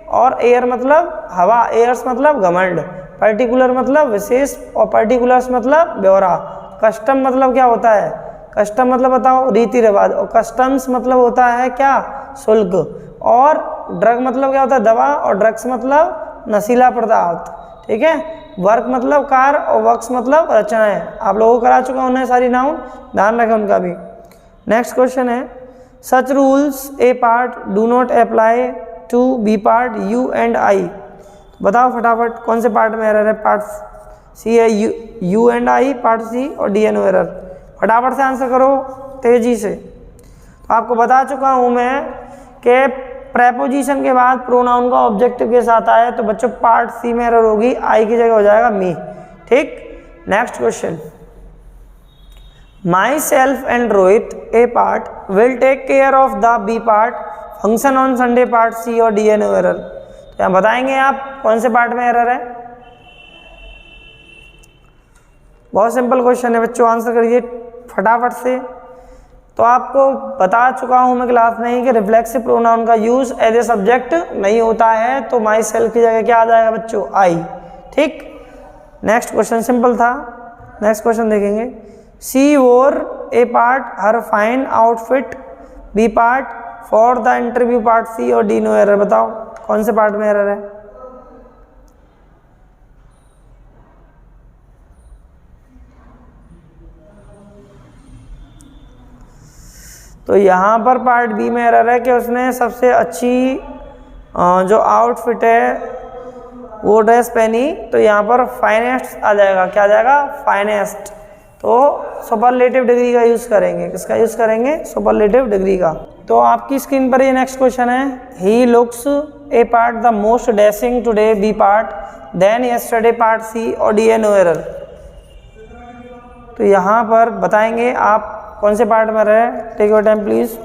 और एयर मतलब हवा, एयर्स मतलब घमंड, पर्टिकुलर मतलब विशेष और पर्टिकुलर्स मतलब ब्यौरा। कस्टम मतलब क्या होता है? कस्टम मतलब बताओ रीति रिवाज, और कस्टम्स मतलब होता है क्या? शुल्क। और ड्रग मतलब क्या होता है? दवा, और ड्रग्स मतलब नशीला पदार्थ। ठीक है, वर्क मतलब कार्य और वर्क्स मतलब रचनाएं। आप लोगों को करा चुका हूं उन्हें सारी नाउन, ध्यान रखें उनका भी। नेक्स्ट क्वेश्चन है, such rules A part do not apply to B part you and I. बताओ फटाफट कौन से पार्ट में एरर है? पार्ट सी है you and I, part C और डी एन एरर। फटाफट से आंसर करो तेजी से। तो आपको बता चुका हूं मैं कि प्रेपोजिशन के बाद प्रोनाउन का ऑब्जेक्टिव के साथ आए तो बच्चों पार्ट सी में एरर होगी, आई की जगह हो जाएगा मी। ठीक, next question, myself and Rohit A part will take care of the B part function on Sunday, part C और डी एन एरर। तो यहाँ बताएंगे आप कौन से पार्ट में एरर है? बहुत सिंपल क्वेश्चन है बच्चों, आंसर करिए फटाफट से। तो आपको बता चुका हूं मैं क्लास में ही कि रिफ्लेक्सिव प्रोनाउन का यूज एज ए सब्जेक्ट नहीं होता है, तो माई सेल्फ की जगह क्या आ जाएगा बच्चों? आई। ठीक, नेक्स्ट क्वेश्चन सिंपल था। नेक्स्ट क्वेश्चन देखेंगे, she wore A part her fine outfit, B part for the interview, part C और डी नो एरर। बताओ कौन से पार्ट में एरर है? तो यहाँ पर पार्ट बी में एरर है कि उसने सबसे अच्छी जो आउटफिट है वो ड्रेस पहनी, तो यहाँ पर फाइनेस्ट आ जाएगा। क्या आ जाएगा? फाइनेस्ट। तो सुपरलेटिव डिग्री का यूज़ करेंगे। किसका यूज़ करेंगे? सुपरलेटिव डिग्री का। तो आपकी स्क्रीन पर ये नेक्स्ट क्वेश्चन है, he looks A part the most dashing today, B part, than yesterday, part C और डी एन नो एरर। तो यहाँ पर बताएंगे आप कौन से पार्ट में रहे? टेक योर टाइम प्लीज,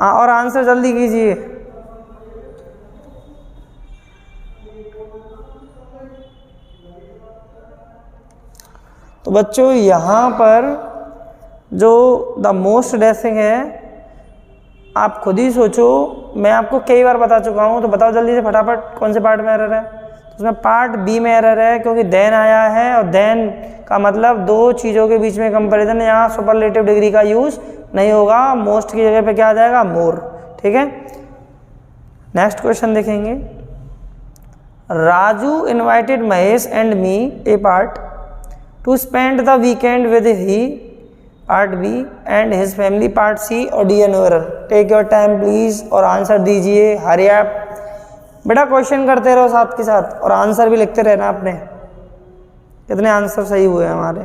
और आंसर जल्दी कीजिए। तो बच्चों यहाँ पर जो द मोस्ट डैशिंग है, आप खुद ही सोचो, मैं आपको कई बार बता चुका हूँ, तो बताओ जल्दी से फटाफट कौन से पार्ट में एरर है? तो उसमें पार्ट बी में एरर है, क्योंकि देन आया है और देन का मतलब दो चीज़ों के बीच में कंपैरिजन, यहाँ सुपरलेटिव डिग्री का यूज़ नहीं होगा। मोस्ट की जगह पे क्या आ जाएगा? मोर। ठीक है, नेक्स्ट क्वेश्चन देखेंगे, Raju invited Mahesh and me A part to spend the weekend with he, part B, and his family, part C और D N error. Take your time please और आंसर दीजिए, हरी आप। बेटा क्वेश्चन करते रहो साथ के साथ और आंसर भी लिखते रहना आपने, कितने आंसर सही हुए हमारे।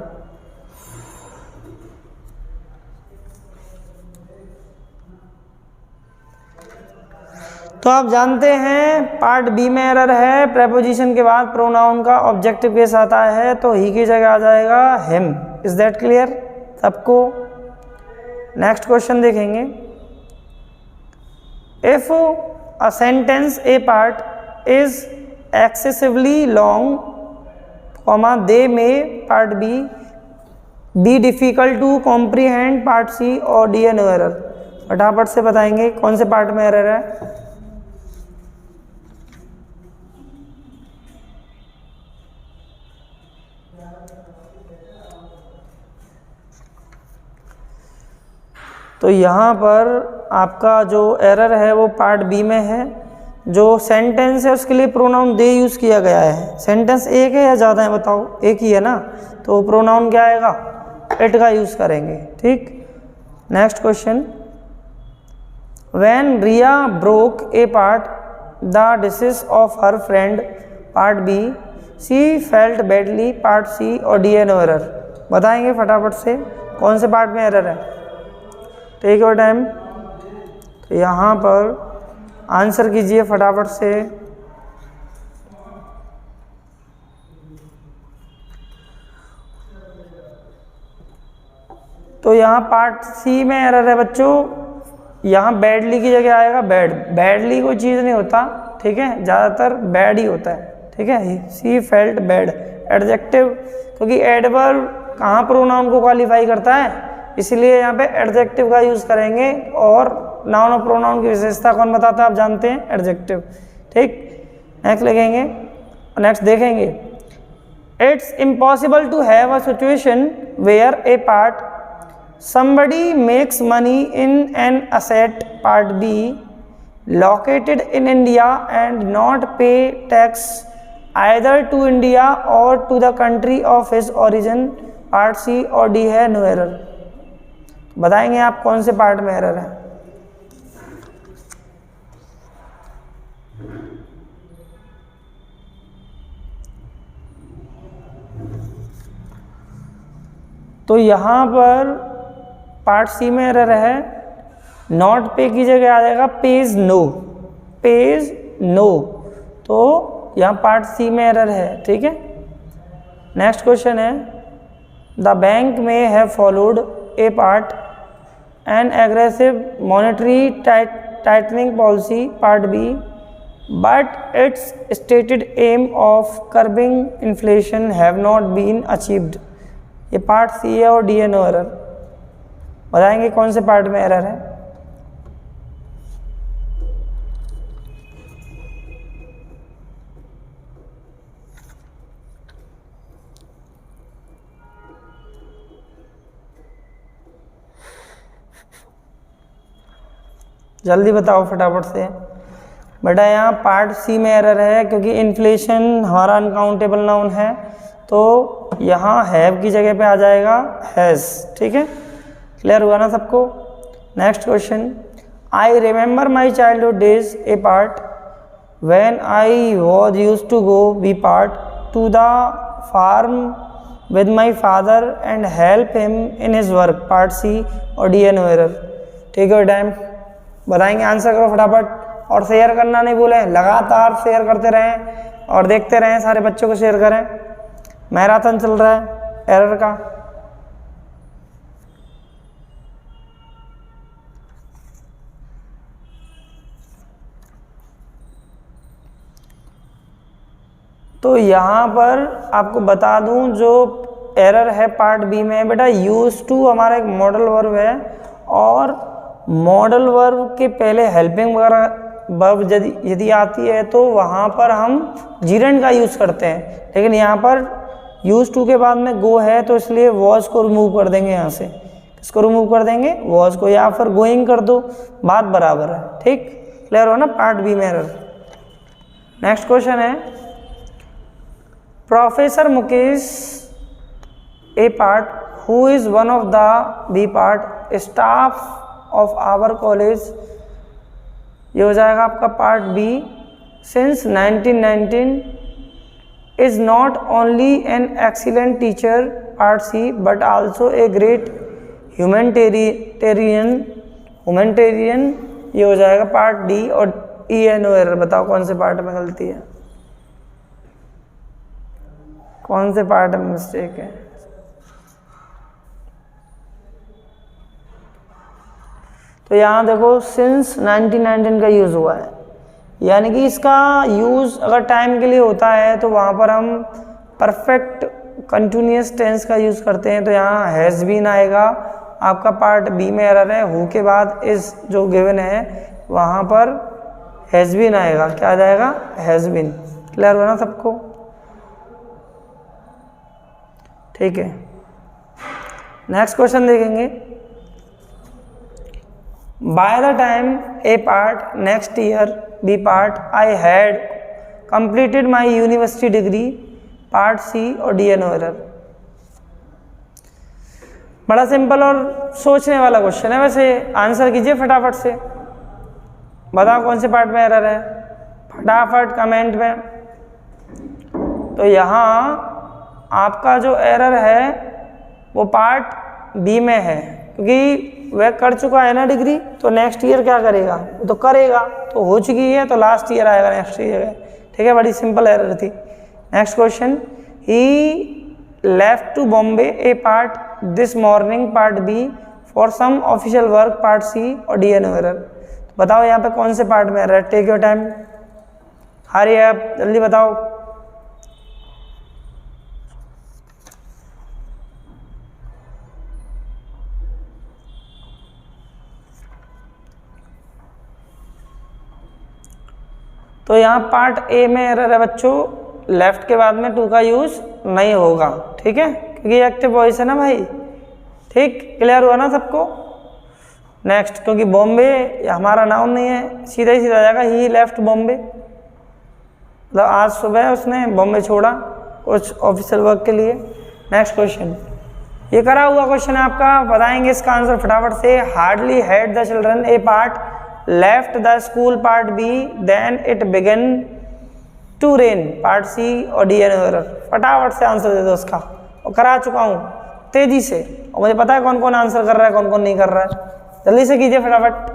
तो आप जानते हैं पार्ट बी में एरर है, प्रेपोजिशन के बाद प्रोनाउन का ऑब्जेक्टिव के साथ आया है, तो ही की जगह आ जाएगा हिम। इज दैट क्लियर सबको? नेक्स्ट क्वेश्चन देखेंगे, if a sentence A part is excessively long, comma they may, part B, be difficult to comprehend, part C और डी एन एरर। फटाफट से बताएंगे कौन से पार्ट में एरर है। तो यहाँ पर आपका जो एरर है वो पार्ट बी में है। जो सेंटेंस है उसके लिए प्रोनाउन दे यूज़ किया गया है। सेंटेंस एक है या ज़्यादा है बताओ? एक ही है ना, तो प्रोनाउन क्या आएगा? इट का यूज़ करेंगे। ठीक, next question. When Riya broke A part the dishes of her friend, part B, she felt badly, part C, और डी है नो एरर। बताएंगे फटाफट से कौन से पार्ट में एरर है। Take your time. तो यहाँ पर आंसर कीजिए फटाफट से। तो यहाँ पार्ट सी में एरर है बच्चों। यहाँ बैडली की जगह आएगा बैड। बैडली कोई चीज़ नहीं होता, ठीक है, ज़्यादातर बैड ही होता है। ठीक है, सी फेल्ट बैड एडजेक्टिव, क्योंकि एडवर्ब कहाँ प्रोनाउन को क्वालिफाई करता है, इसलिए यहाँ पे एडजेक्टिव का यूज़ करेंगे। और नाउन और प्रोनाउन की विशेषता कौन बताता है? आप जानते हैं, एडजेक्टिव। ठीक, नेक्स्ट लिखेंगे, नेक्स्ट देखेंगे। It's impossible to have a situation where A part somebody makes money in an asset, part B, located in India and not pay tax either to India or to the country of his origin, part C, और D है no error. बताएंगे आप कौन से part में error है। तो यहाँ पर पार्ट सी में एरर है। नॉट पे की जगह आ जाएगा पेज नो, पेज नो। तो यहाँ पार्ट सी में एरर है। ठीक है, नेक्स्ट क्वेश्चन है। The bank may have followed A part an aggressive monetary tightening policy, part B, but its stated aim of curbing inflation have not been achieved. ये part C है और D है no error. बताएंगे कौन से part में error है। जल्दी बताओ फटाफट से। बेटा यहाँ पार्ट सी में एरर है, क्योंकि इन्फ्लेशन हमारा अनकाउंटेबल नाउन है, तो यहाँ हैव की जगह पे आ जाएगा हैज़। ठीक है, क्लियर हुआ ना सबको। Next question. I remember my childhood days, A part, when I was used to go, B part, to the farm with my father and help him in his work, part C, और D है no error. Take your time. बताएंगे, answer करो फटाफट। और share करना नहीं भूलें, लगातार शेयर करते रहें और देखते रहें, सारे बच्चों को शेयर करें। मैराथन चल रहा है एरर का। तो यहाँ पर आपको बता दूँ जो एरर है पार्ट बी में, बेटा यूज टू हमारा एक मॉडल वर्ब है, और मॉडल वर्ब के पहले हेल्पिंग वर्ब यदि आती है तो वहाँ पर हम जीरेंड का यूज़ करते हैं। लेकिन यहाँ पर यूज टू के बाद में गो है, तो इसलिए वॉज को रिमूव कर देंगे। यहाँ से किसको रिमूव कर देंगे? वॉज को, या फिर गोइंग कर दो, बात बराबर है। ठीक, क्लियर हो ना पार्ट बी में एरर। नेक्स्ट क्वेश्चन है। Professor Mukesh, A part, who is one of the, B part, staff of our college, ये हो जाएगा आपका part B, since 1919 is not only an excellent teacher, part C, but also a great humanitarian, ये हो जाएगा part D, और E है no error. बताओ कौन से पार्ट में गलती है, कौन से पार्ट में मिस्टेक है। तो यहाँ देखो सिंस 1919 का यूज़ हुआ है, यानी कि इसका यूज़ अगर टाइम के लिए होता है तो वहाँ पर हम परफेक्ट कंटिन्यूस टेंस का यूज़ करते हैं, तो यहाँ हैज़ बीन आएगा आपका पार्ट बी में एरर है, हु के बाद इस जो गिवन है वहाँ पर हैज़ बीन आएगा। क्या आ जाएगा? Has been. क्लियर हुआ ना सबको? ठीक है, नेक्स्ट क्वेश्चन देखेंगे। By the time A part next year B part I had completed my university degree, part C और डी नो एरर। बड़ा सिंपल और सोचने वाला क्वेश्चन है, वैसे आंसर कीजिए फटाफट से। बताओ कौन से पार्ट में एरर है, फटाफट कमेंट में। तो यहाँ आपका जो एरर है वो पार्ट बी में है, क्योंकि वह कर चुका है ना डिग्री, तो नेक्स्ट ईयर क्या करेगा? वो तो करेगा, तो हो चुकी है तो लास्ट ईयर आएगा नेक्स्ट ईयर। ठीक है, बड़ी सिंपल एरर थी। Next question, he left to Bombay A part this morning, part B for some official work, part C और डी एन एरर। बताओ यहाँ पे कौन से पार्ट में एरर है? Take your time, hurry up, जल्दी बताओ। तो यहाँ पार्ट ए में एरर है बच्चों, लेफ्ट के बाद में टू का यूज नहीं होगा। ठीक है, क्योंकि एक्टिव वॉइस है ना भाई। ठीक, क्लियर हुआ ना सबको? नेक्स्ट, क्योंकि बॉम्बे हमारा नाउन नहीं है, सीधा ही सीधा आ जाएगा ही लेफ्ट बॉम्बे, मतलब आज सुबह उसने बॉम्बे छोड़ा कुछ ऑफिशियल वर्क के लिए। नेक्स्ट क्वेश्चन, ये करा हुआ क्वेश्चन है आपका, बताएंगे इसका आंसर फटाफट से। Hardly had the children A part left the school, part B than it began to rain, part C और डी एन एरर। फटाफट से आंसर दे दो उसका, और करा चुका हूँ तेजी से, और मुझे पता है कौन कौन आंसर कर रहा है कौन कौन नहीं कर रहा है। जल्दी से कीजिए फटाफट।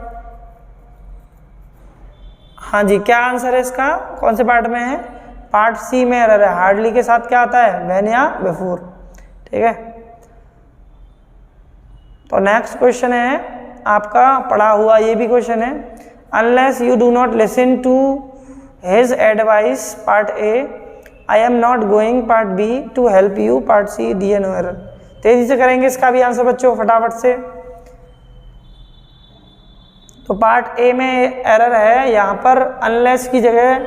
हाँ जी, क्या आंसर है इसका? कौन से पार्ट में है? पार्ट सी में एरर है। हार्डली के साथ क्या आता है? व्हेन या बिफोर। ठीक है, तो नेक्स्ट क्वेश्चन है आपका पढ़ा हुआ, ये भी क्वेश्चन है। Unless you do not listen to his advice, part A, I am not going, part B, to help you, part C, D N error. तेजी से करेंगे इसका भी आंसर बच्चों फटाफट से। तो पार्ट ए में एरर है, यहाँ पर अनलेस की जगह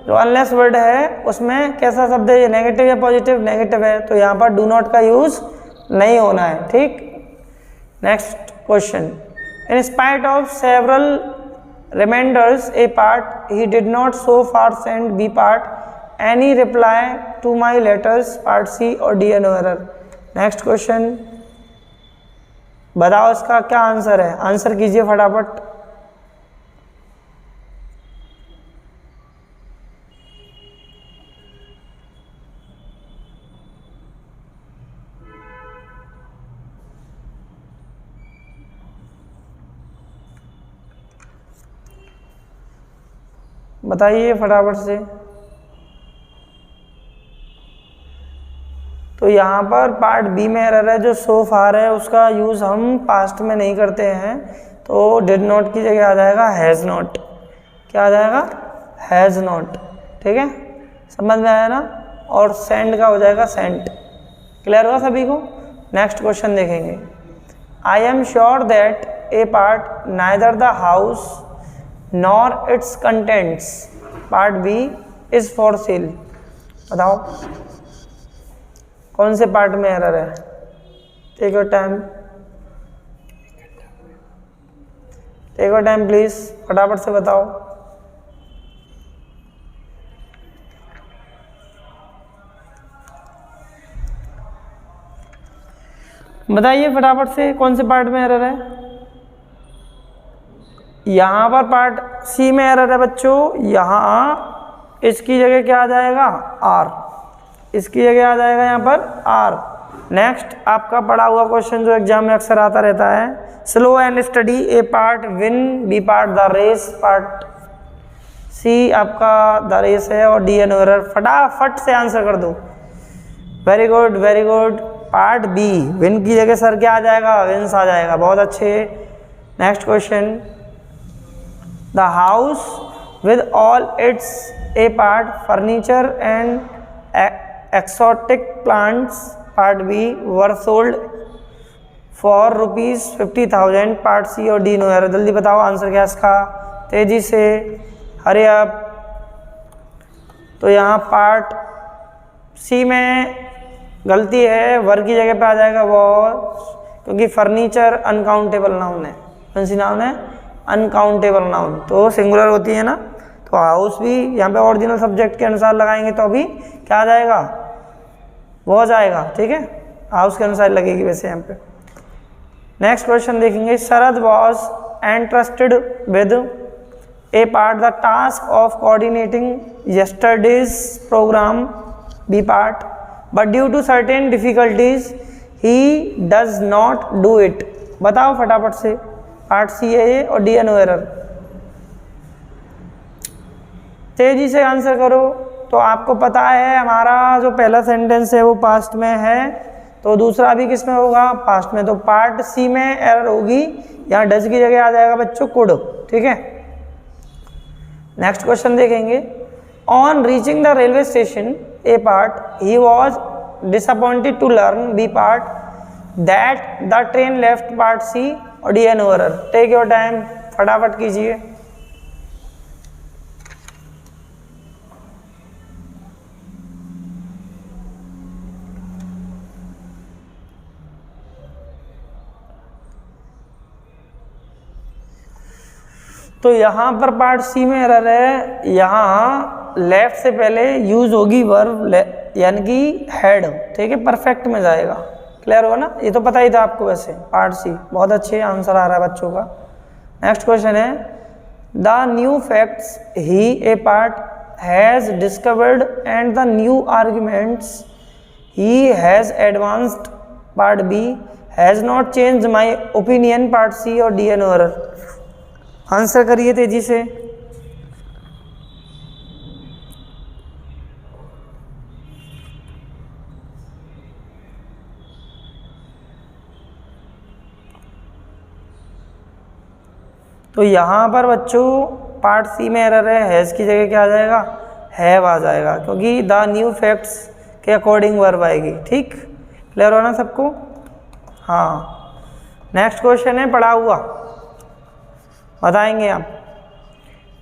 जो अनलेस वर्ड है उसमें कैसा शब्द है? ये नेगेटिव या पॉजिटिव? नेगेटिव है, तो यहाँ पर डू नॉट का यूज नहीं होना है। ठीक, next question, in spite of several reminders A part he did not so far send B part any reply to my letters, part C और D N error. Next question, बताओ इसका क्या answer है? Answer कीजिए फटाफट। बताइए फटाफट से। तो यहाँ पर पार्ट बी में एरर है, जो सो फार है उसका यूज़ हम पास्ट में नहीं करते हैं, तो डिड नॉट की जगह आ जाएगा हैज़ नॉट। क्या आ जाएगा? Has not. ठीक है, समझ में आया ना? और सेंड का हो जाएगा सेंट। क्लियर हुआ सभी को? नेक्स्ट क्वेश्चन देखेंगे। I am sure that A part neither the house nor its contents, part B, is for sale. बताओ कौन से पार्ट में एरर है? Take your time, take your time please, फटाफट से बताओ। बताइए फटाफट से कौन से पार्ट में एरर है? यहाँ पर पार्ट सी में एरर है बच्चों। यहाँ इसकी जगह क्या आ जाएगा? आर। इसकी जगह आ जाएगा यहाँ पर आर। नेक्स्ट आपका पढ़ा हुआ क्वेश्चन जो एग्जाम में अक्सर आता रहता है, slow and steady A part win, B part the race, part C आपका द रेस है और डी एन एरर। फटाफट से आंसर कर दो। Very good, very good. Part B, win की जगह सर क्या आ जाएगा? विंस आ जाएगा। बहुत अच्छे। Next question, the house with all its A part furniture and exotic plants, part B, were sold for ₹50,000। Part C और डी नो एरर। जल्दी बताओ आंसर क्या है इसका, तेजी से, हरी अप। तो यहाँ पार्ट सी में गलती है, वर की जगह पे आ जाएगा वॉज, क्योंकि फर्नीचर अनकाउंटेबल नाउन है। कौन सी नाउन है? अनकाउंटेबल नाउन, तो सिंगुलर होती है ना। तो हाउस भी यहाँ पे ओरिजिनल सब्जेक्ट के अनुसार लगाएंगे तो अभी क्या आ जाएगा, वॉज आएगा। ठीक है, हाउस के अनुसार लगेगी वैसे यहाँ पे। नेक्स्ट क्वेश्चन देखेंगे। Sharad was entrusted with A part the task of coordinating yesterday's programme, B part, but due to certain difficulties he does not do it. बताओ फटाफट से, पार्ट सी है ये और डी है नो एरर। तेजी से आंसर करो। तो आपको पता है हमारा जो पहला सेंटेंस है वो पास्ट में है, तो दूसरा भी किस में होगा, पास्ट में। तो पार्ट सी में एरर होगी, यहाँ डज की जगह आ जाएगा बच्चों कुड। ठीक है, नेक्स्ट क्वेश्चन देखेंगे। On reaching the railway station, A part, he was disappointed to learn, B part, that the train left, part C और D no error. Take your time, फटाफट कीजिए। तो यहाँ पर पार्ट सी में एरर है, यहाँ लेफ्ट से पहले यूज होगी वर्ब, यानी कि हैड। ठीक है, परफेक्ट में जाएगा। क्लियर हुआ ना, ये तो पता ही था आपको वैसे। पार्ट सी बहुत अच्छे आंसर आ रहा है बच्चों का। नेक्स्ट क्वेश्चन है। The new facts he, A part, has discovered and the new arguments he has advanced, part B, has not change my opinion, part C और डी नो एरर। आंसर करिए तेजी से। तो यहाँ पर बच्चों पार्ट सी में एरर है, हैज़ की जगह क्या आ जाएगा, हैव आ जाएगा, क्योंकि द न्यू फैक्ट्स के अकॉर्डिंग वर्ब आएगी। ठीक, क्लियर हो ना सबको? हाँ, नेक्स्ट क्वेश्चन है पढ़ा हुआ, बताएंगे आप।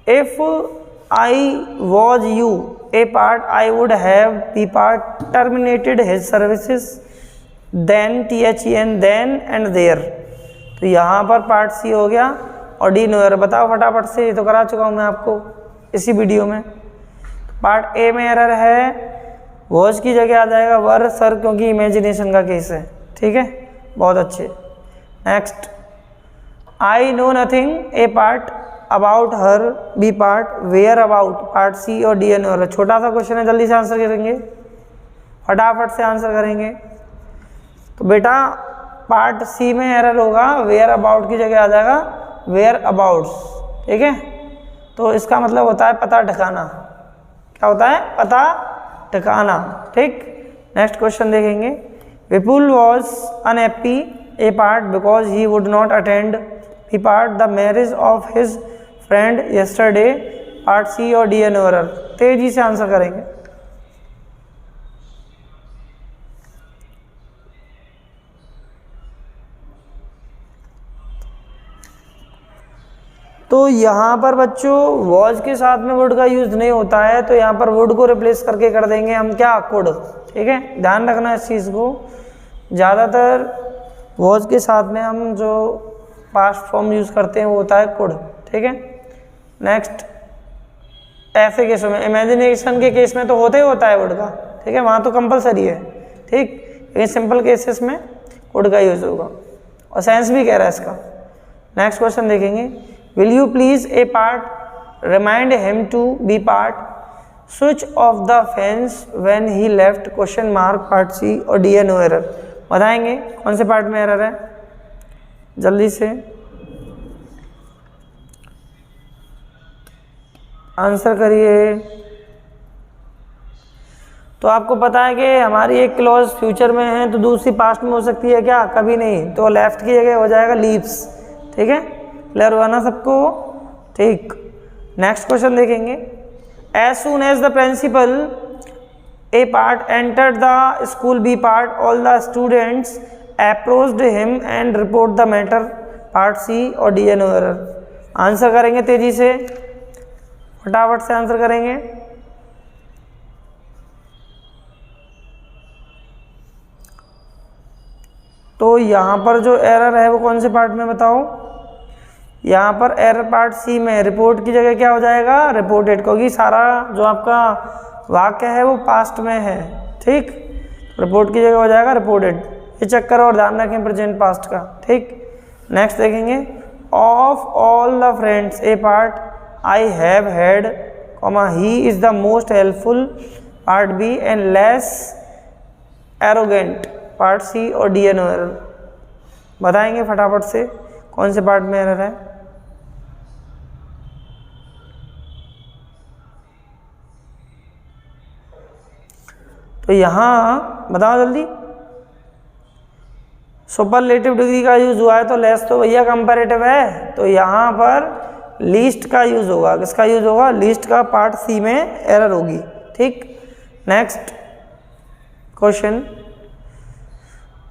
If I was you, A part, I would have, B part, terminated his services, then, THEN, then and there. तो यहाँ पर पार्ट सी हो गया और डी नो एरर। बताओ फटाफट से, ये तो करा चुका हूँ मैं आपको इसी वीडियो में। पार्ट ए में एरर है, वॉज की जगह आ जाएगा वर, सर, क्योंकि इमेजिनेशन का केस है। ठीक है, बहुत अच्छे। Next, I know nothing, A part, about her, B part, whereabouts, part C और डी नो एरर। छोटा सा क्वेश्चन है, जल्दी से आंसर करेंगे, फटाफट से आंसर करेंगे। तो बेटा पार्ट सी में एरर होगा, वेयर अबाउट की जगह आ जाएगा वेयर अबाउट्स। ठीक है, तो इसका मतलब होता है पता ठिकाना। क्या होता है? पता ठिकाना। ठीक, नेक्स्ट क्वेश्चन देखेंगे। Vipul was unhappy, A part, because he would not attend, B part, the marriage of his friend yesterday, part C और डी नो एरर। तेजी से आंसर करेंगे। तो यहाँ पर बच्चों वॉज के साथ में वुड का यूज नहीं होता है, तो यहाँ पर वुड को रिप्लेस करके कर देंगे हम क्या, कुड। ठीक है, ध्यान रखना इस चीज़ को। ज़्यादातर वॉज के साथ में हम जो पास्ट फॉर्म यूज़ करते हैं वो होता है कुड। ठीक है, नेक्स्ट, ऐसे केसों में, इमेजिनेशन के केस में तो होता ही होता है वुड का। ठीक है, वहाँ तो कंपलसरी है। ठीक, लेकिन सिंपल केसेस में कुड का यूज होगा, और सेंस भी कह रहा है इसका। नेक्स्ट क्वेश्चन देखेंगे। Will you please, a part, remind him to, be part, switch off the fence when he left, question mark, part C और D नो एरर। बताएंगे कौन से पार्ट में एरर है, जल्दी से आंसर करिए। तो आपको पता है कि हमारी एक क्लॉज फ्यूचर में है, तो दूसरी पास्ट में हो सकती है क्या, कभी नहीं, तो लेफ्ट की जगह हो जाएगा लीव्स। ठीक है, क्लियर हुआ ना सबको? ठीक, नेक्स्ट क्वेश्चन देखेंगे। As soon as the principal, A part, enter the school, B part, all the students approached him and report the matter, part C और डी एन एरर। आंसर करेंगे तेजी से, फटाफट से आंसर करेंगे। तो यहाँ पर जो एरर है वो कौन से पार्ट में बताओ? यहाँ पर एरर पार्ट सी में, रिपोर्ट की जगह क्या हो जाएगा? रिपोर्टेड, क्योंकि सारा जो आपका वाक्य है वो पास्ट में है, ठीक। रिपोर्ट की जगह हो जाएगा रिपोर्टेड। ये चक्कर और ध्यान रखें प्रेजेंट पास्ट का, ठीक। नेक्स्ट देखेंगे, of all the friends A part I have had, he is the most helpful, part B, and less arrogant, part C और डी एन एरर। बताएंगे फटाफट से कौन से पार्ट में एरर है? तो यहाँ बताओ जल्दी। सुपरलेटिव डिग्री का यूज हुआ है तो लेस तो भैया कंपैरेटिव है, तो यहाँ पर लीस्ट का यूज होगा। किसका यूज होगा? लीस्ट का, पार्ट सी में एरर होगी, ठीक। Next question,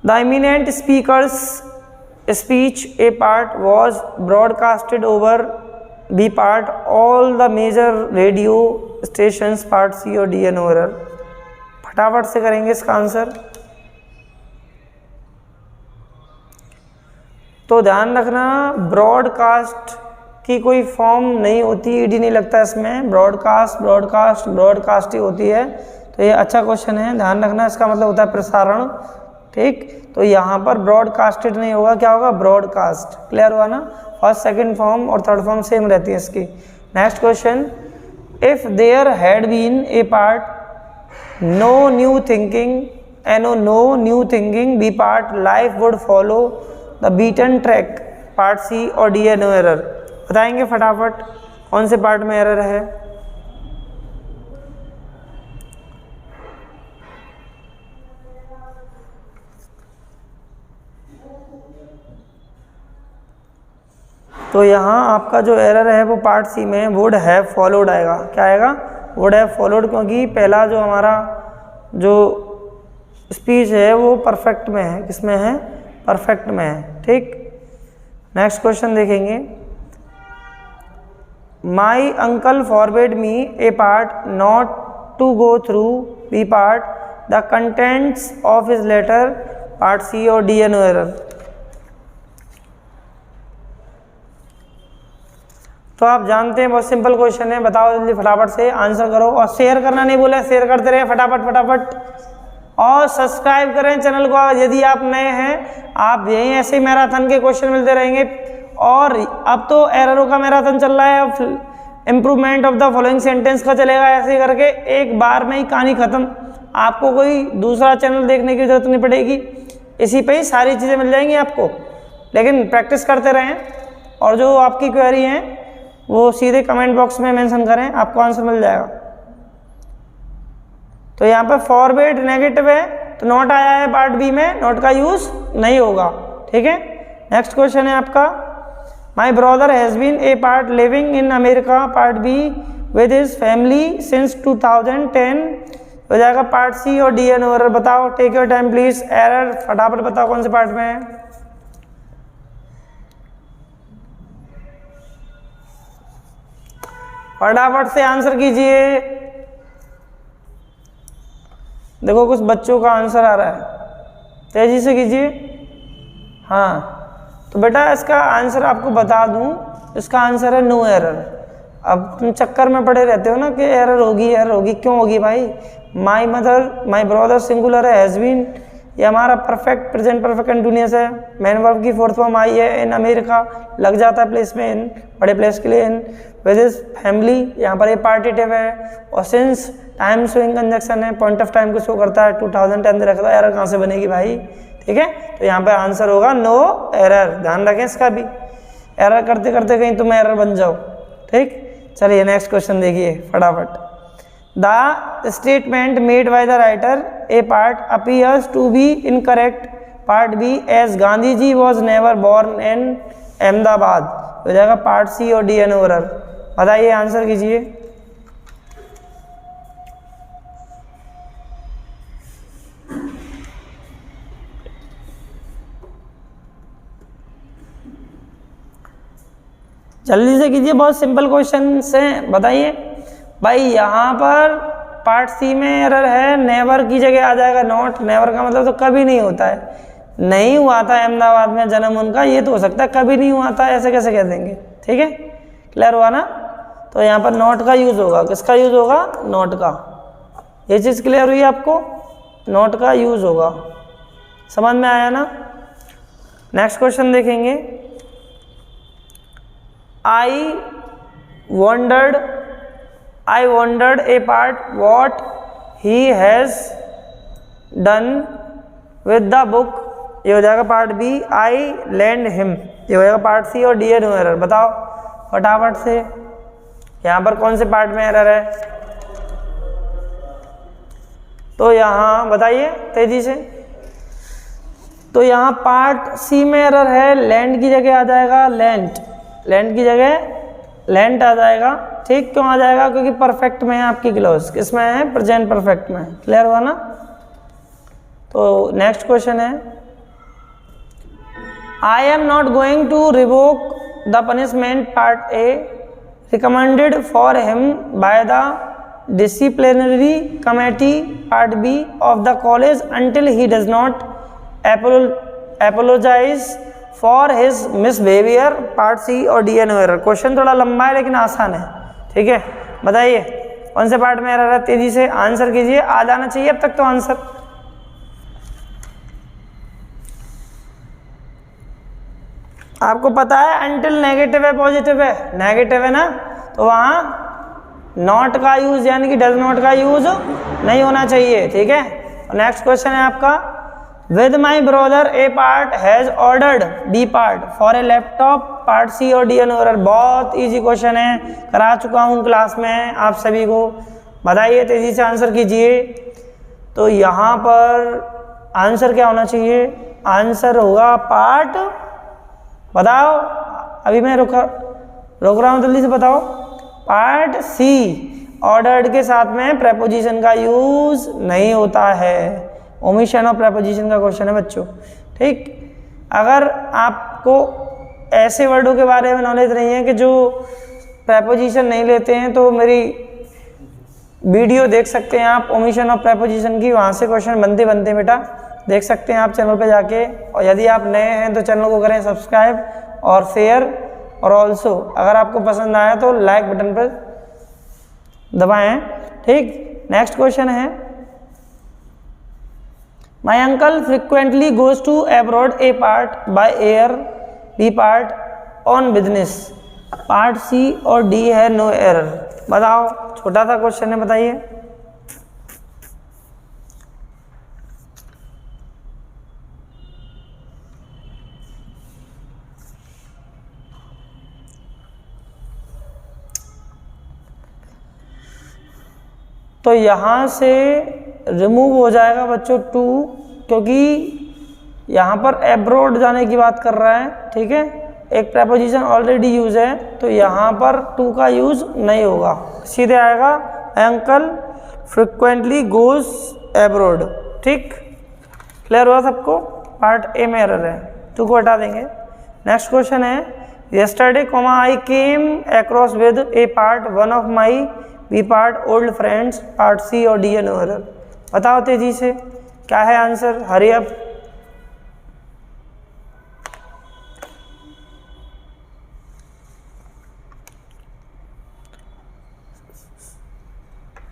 the eminent speaker's speech A part was broadcasted over B part all the major radio stations, part C और डी एन एरर। फटाफट से करेंगे इसका आंसर। तो ध्यान रखना, ब्रॉडकास्ट की कोई फॉर्म नहीं होती, ईडी नहीं लगता इसमें, ब्रॉडकास्ट ब्रॉडकास्ट ब्रॉडकास्ट ही होती है। तो ये अच्छा क्वेश्चन है, ध्यान रखना, इसका मतलब होता है प्रसारण, ठीक। तो यहाँ पर ब्रॉडकास्टेड नहीं होगा, क्या होगा? ब्रॉडकास्ट। क्लियर हुआ ना? फर्स्ट सेकंड फॉर्म और थर्ड फॉर्म सेम रहती है इसकी। Next question, if there had been A part no new thinking and no new thinking B part, life would follow the beaten track, part C और D N error. बताएंगे फटाफट कौन से part में error है? तो यहाँ आपका जो एरर है वो पार्ट सी में वुड हैव फॉलोड आएगा। क्या आएगा? वुड हैव फॉलोड, क्योंकि पहला जो हमारा जो स्पीच है वो परफेक्ट में है। किसमें है? परफेक्ट में है, ठीक। नेक्स्ट क्वेश्चन देखेंगे, my uncle forbade me A part not to go through B part the contents of his letter, part C और डी एन एरर। तो आप जानते हैं बहुत सिंपल क्वेश्चन है, बताओ जल्दी फटाफट से आंसर करो। और शेयर करना नहीं बोला, शेयर करते रहे फटाफट फटाफट, और सब्सक्राइब करें चैनल को यदि आप नए हैं। आप यहीं ऐसे मैराथन के क्वेश्चन मिलते रहेंगे। और अब तो एररों का मैराथन चल रहा है, अब improvement of the following sentence का चलेगा। ऐसे करके एक बार में ही कहानी खत्म, आपको कोई दूसरा चैनल देखने की जरूरत नहीं पड़ेगी, इसी पे ही सारी चीज़ें मिल जाएंगी आपको। लेकिन प्रैक्टिस करते रहें, और जो आपकी क्वेरी है वो सीधे कमेंट बॉक्स में मेंशन करें, आपको आंसर मिल जाएगा। तो यहाँ पर फॉरवर्ड नेगेटिव है तो नॉट आया है पार्ट बी में, नॉट का यूज नहीं होगा, ठीक है। नेक्स्ट क्वेश्चन है आपका, my brother has been A part living in America, part B, with his family since 2010, हो जाएगा पार्ट सी और डी एन एरर। बताओ, take your time please. Error फटाफट बताओ कौन से पार्ट में है? फटाफट से आंसर कीजिए। देखो कुछ बच्चों का आंसर आ रहा है, तेजी से कीजिए। हाँ, तो बेटा इसका आंसर आपको बता दूं, इसका आंसर है नो एरर। अब तुम चक्कर में पड़े रहते हो ना कि एरर होगी एरर होगी, क्यों होगी भाई? My mother, my brother singular है, हैज़ बीन, ये हमारा परफेक्ट प्रेजेंट परफेक्ट कंटिन्यूअस है। मैन वर्ब की फोर्थ फॉर्म आई है, इन अमेरिका लग जाता है प्लेस में, इन बड़े प्लेस के लिए, इन विद हिज फैमिली, यहाँ पर ये पार्टिटिव है। और सिंस टाइम शोइंग कंजक्शन है, पॉइंट ऑफ टाइम को शो करता है, 2010 रखा था। एरर कहाँ से बनेगी भाई? ठीक है, तो यहाँ पर आंसर होगा नो एरर। ध्यान रखें इसका भी, एरर करते करते कहीं तुम एरर बन जाओ, ठीक। चलिए नेक्स्ट क्वेश्चन देखिए फटाफट। The statement made by the writer A part appears to be incorrect, part B, as Gandhi ji was never born in Ahmedabad, हो जाएगा पार्ट सी और डी एन एरर। बताइए, आंसर कीजिए। जल्दी से कीजिए, बहुत सिंपल क्वेश्चन हैं। बताइए भाई, यहाँ पर पार्ट सी में एरर है, नेवर की जगह आ जाएगा नॉट। नेवर का मतलब तो कभी नहीं होता है, नहीं हुआ था अहमदाबाद में जन्म उनका, ये तो हो सकता है कभी नहीं हुआ था, ऐसे कैसे कह देंगे। ठीक है, क्लियर हुआ ना। तो यहाँ पर नॉट का यूज़ होगा, किसका यूज़ होगा, नॉट का। ये चीज़ क्लियर हुई आपको, नॉट का यूज़ होगा, समझ में आया ना। नेक्स्ट क्वेश्चन देखेंगे। आई wondered a part what he has done with the book, ये हो जाएगा पार्ट बी। आई lend him, ये हो जाएगा पार्ट सी। और डी नो एरर, बताओ फटाफट से यहाँ पर कौन से पार्ट में एरर है। तो यहाँ बताइए तेजी से। तो यहाँ पार्ट सी में एरर है, लैंड की जगह आ जाएगा लेंट, लैंड की जगह लेंट आ जाएगा। ठीक, क्यों आ जाएगा, क्योंकि परफेक्ट में है आपकी क्लॉज, किसमें है, प्रेजेंट परफेक्ट में। क्लियर हुआ ना। तो नेक्स्ट क्वेश्चन है, I am not going to revoke the punishment part A recommended for him by the disciplinary committee part B of the college until he does not apologize for his misbehaviour part C और D no error. Question थोड़ा लंबा है लेकिन आसान है। ठीक है, बताइए कौन से पार्ट में एरर है, तेजी से आंसर कीजिए, आ जाना चाहिए अब तक तो आंसर। आपको पता है अंटिल नेगेटिव है पॉजिटिव है, नेगेटिव है ना, तो वहाँ नॉट का यूज यानी कि डज नॉट का यूज नहीं होना चाहिए। ठीक है, नेक्स्ट क्वेश्चन है आपका, with my brother A part has ordered B part for a laptop part C और डी एन एरर। बहुत इजी क्वेश्चन है, करा चुका हूँ क्लास में आप सभी को। बताइए तेजी से आंसर कीजिए। तो यहाँ पर आंसर क्या होना चाहिए, आंसर होगा पार्ट, बताओ अभी मैं रुक रहा हूँ, जल्दी से बताओ। पार्ट सी, ऑर्डर्ड के साथ में प्रेपोजिशन का यूज नहीं होता है, ओमिशन ऑफ प्रेपोजिशन का क्वेश्चन है बच्चों। ठीक, अगर आपको ऐसे वर्डों के बारे में नॉलेज नहीं है कि जो प्रेपोजिशन नहीं लेते हैं, तो मेरी वीडियो देख सकते हैं आप ओमिशन ऑफ प्रेपोजिशन की, वहाँ से क्वेश्चन बनते बेटा देख सकते हैं आप चैनल पे जाके। और यदि आप नए हैं तो चैनल को करें सब्सक्राइब और शेयर, और ऑल्सो अगर आपको पसंद आया तो लाइक बटन पर दबाएं। ठीक, नेक्स्ट क्वेश्चन है, my uncle frequently goes to abroad A part by air B part on business part C और डी है नो एरर। बताओ, छोटा सा क्वेश्चन है, बताइए। तो यहाँ से रिमूव हो जाएगा बच्चों टू, क्योंकि यहाँ पर एब्रोड जाने की बात कर रहा है। ठीक है, एक प्रेपोजिशन ऑलरेडी यूज है, तो यहाँ पर टू का यूज नहीं होगा, सीधे आएगा अंकल फ्रिक्वेंटली गोज एब्रोड। ठीक, क्लियर हुआ सबको। पार्ट ए में एरर है, टू को हटा देंगे। नेक्स्ट क्वेश्चन है, yesterday I came across with A part one of my B part old friends part C और डी नो एरर। बताओ तेजी से क्या है आंसर, हरी अप।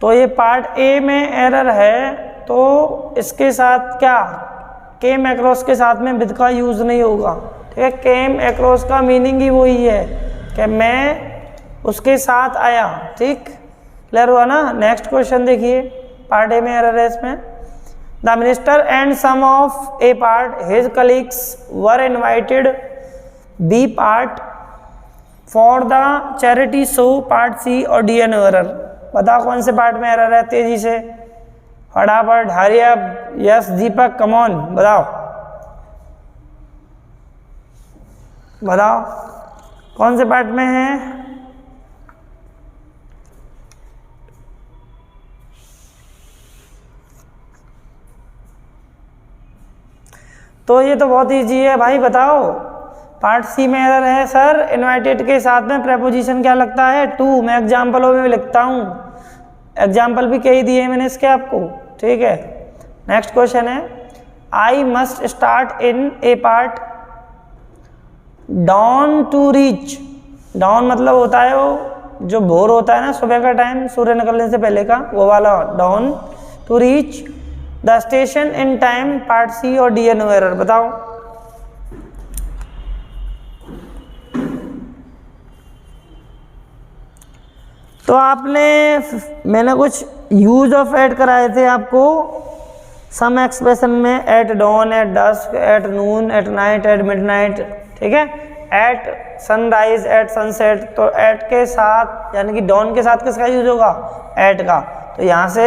तो ये पार्ट ए में एरर है, तो इसके साथ क्या, केम अक्रॉस के साथ में विद का यूज नहीं होगा। ठीक है, केम अक्रॉस का मीनिंग ही वही है कि मैं उसके साथ आया। ठीक, क्लियर हुआ ना। नेक्स्ट क्वेश्चन देखिए, पार्ट ए में एरर है इसमें। The minister and some of A part his colleagues were invited B part for the charity show part C और डी एन एरर। बताओ कौन से पार्ट में एरर है, तेजी से फटाफट, hurry up. Yes Deepak, come on, बताओ कौन से पार्ट में है। तो ये तो बहुत ईजी है भाई, बताओ पार्ट सी में एरर है सर, इन्वाइटेड के साथ में प्रेपोजिशन क्या लगता है, टू। मैं एग्जाम्पलों में भी लिखता हूँ, एग्जाम्पल भी कई दिए मैंने इसके आपको, ठीक है। नेक्स्ट क्वेश्चन है, I must start in A part down to reach. Down मतलब होता है वो जो भोर होता है ना, सुबह का टाइम, सूर्य निकलने से पहले का, वो वाला down to reach the station in time. Part C और डी है नो एरर। बताओ। तो मैंने कुछ यूज ऑफ एट कराए थे आपको सम एक्सप्रेशन में, at dawn, at dusk, at noon, at night, at midnight, ठीक है। At sunrise, at sunset. तो एट के साथ यानी कि डॉन के साथ किसका यूज होगा, एट का। तो यहाँ से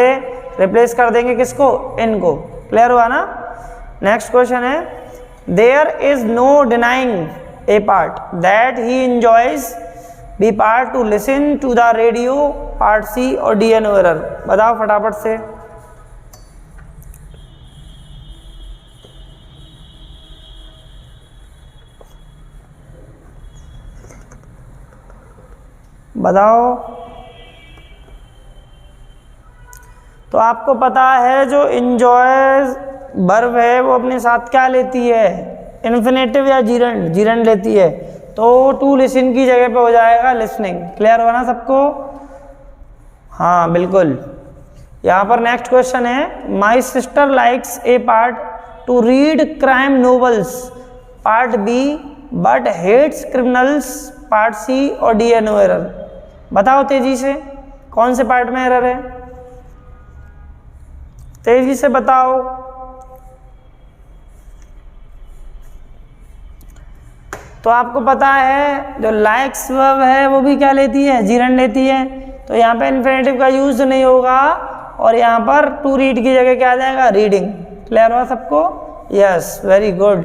रिप्लेस कर देंगे किसको, इनको। क्लियर हुआ ना। नेक्स्ट क्वेश्चन है, there is no denying a part that he enjoys B part to listen to the radio. Part C और डी एन एरर। बताओ फटाफट से। बताओ। तो आपको पता है जो इंजॉय वर्ब है वो अपने साथ क्या लेती है, इन्फिनेटिव या जीरंड, जीरंड लेती है। तो टू लिसन की जगह पे हो जाएगा लिसनिंग। क्लियर हुआ ना सबको। हाँ बिल्कुल। यहाँ पर नेक्स्ट क्वेश्चन है, my sister likes A part to read crime novels. Part B but hates criminals. Part C और डी है नो एरर। बताओ तेजी से, कौन से पार्ट में एरर है, तेजी से बताओ। तो आपको पता है जो लाइक्स वर्ब है वो भी क्या लेती है, जीरंड लेती है। तो यहाँ पे इन्फिनेटिव का यूज नहीं होगा और यहाँ पर टू रीड की जगह क्या आ जाएगा, रीडिंग। क्लियर हुआ सबको। Yes very good.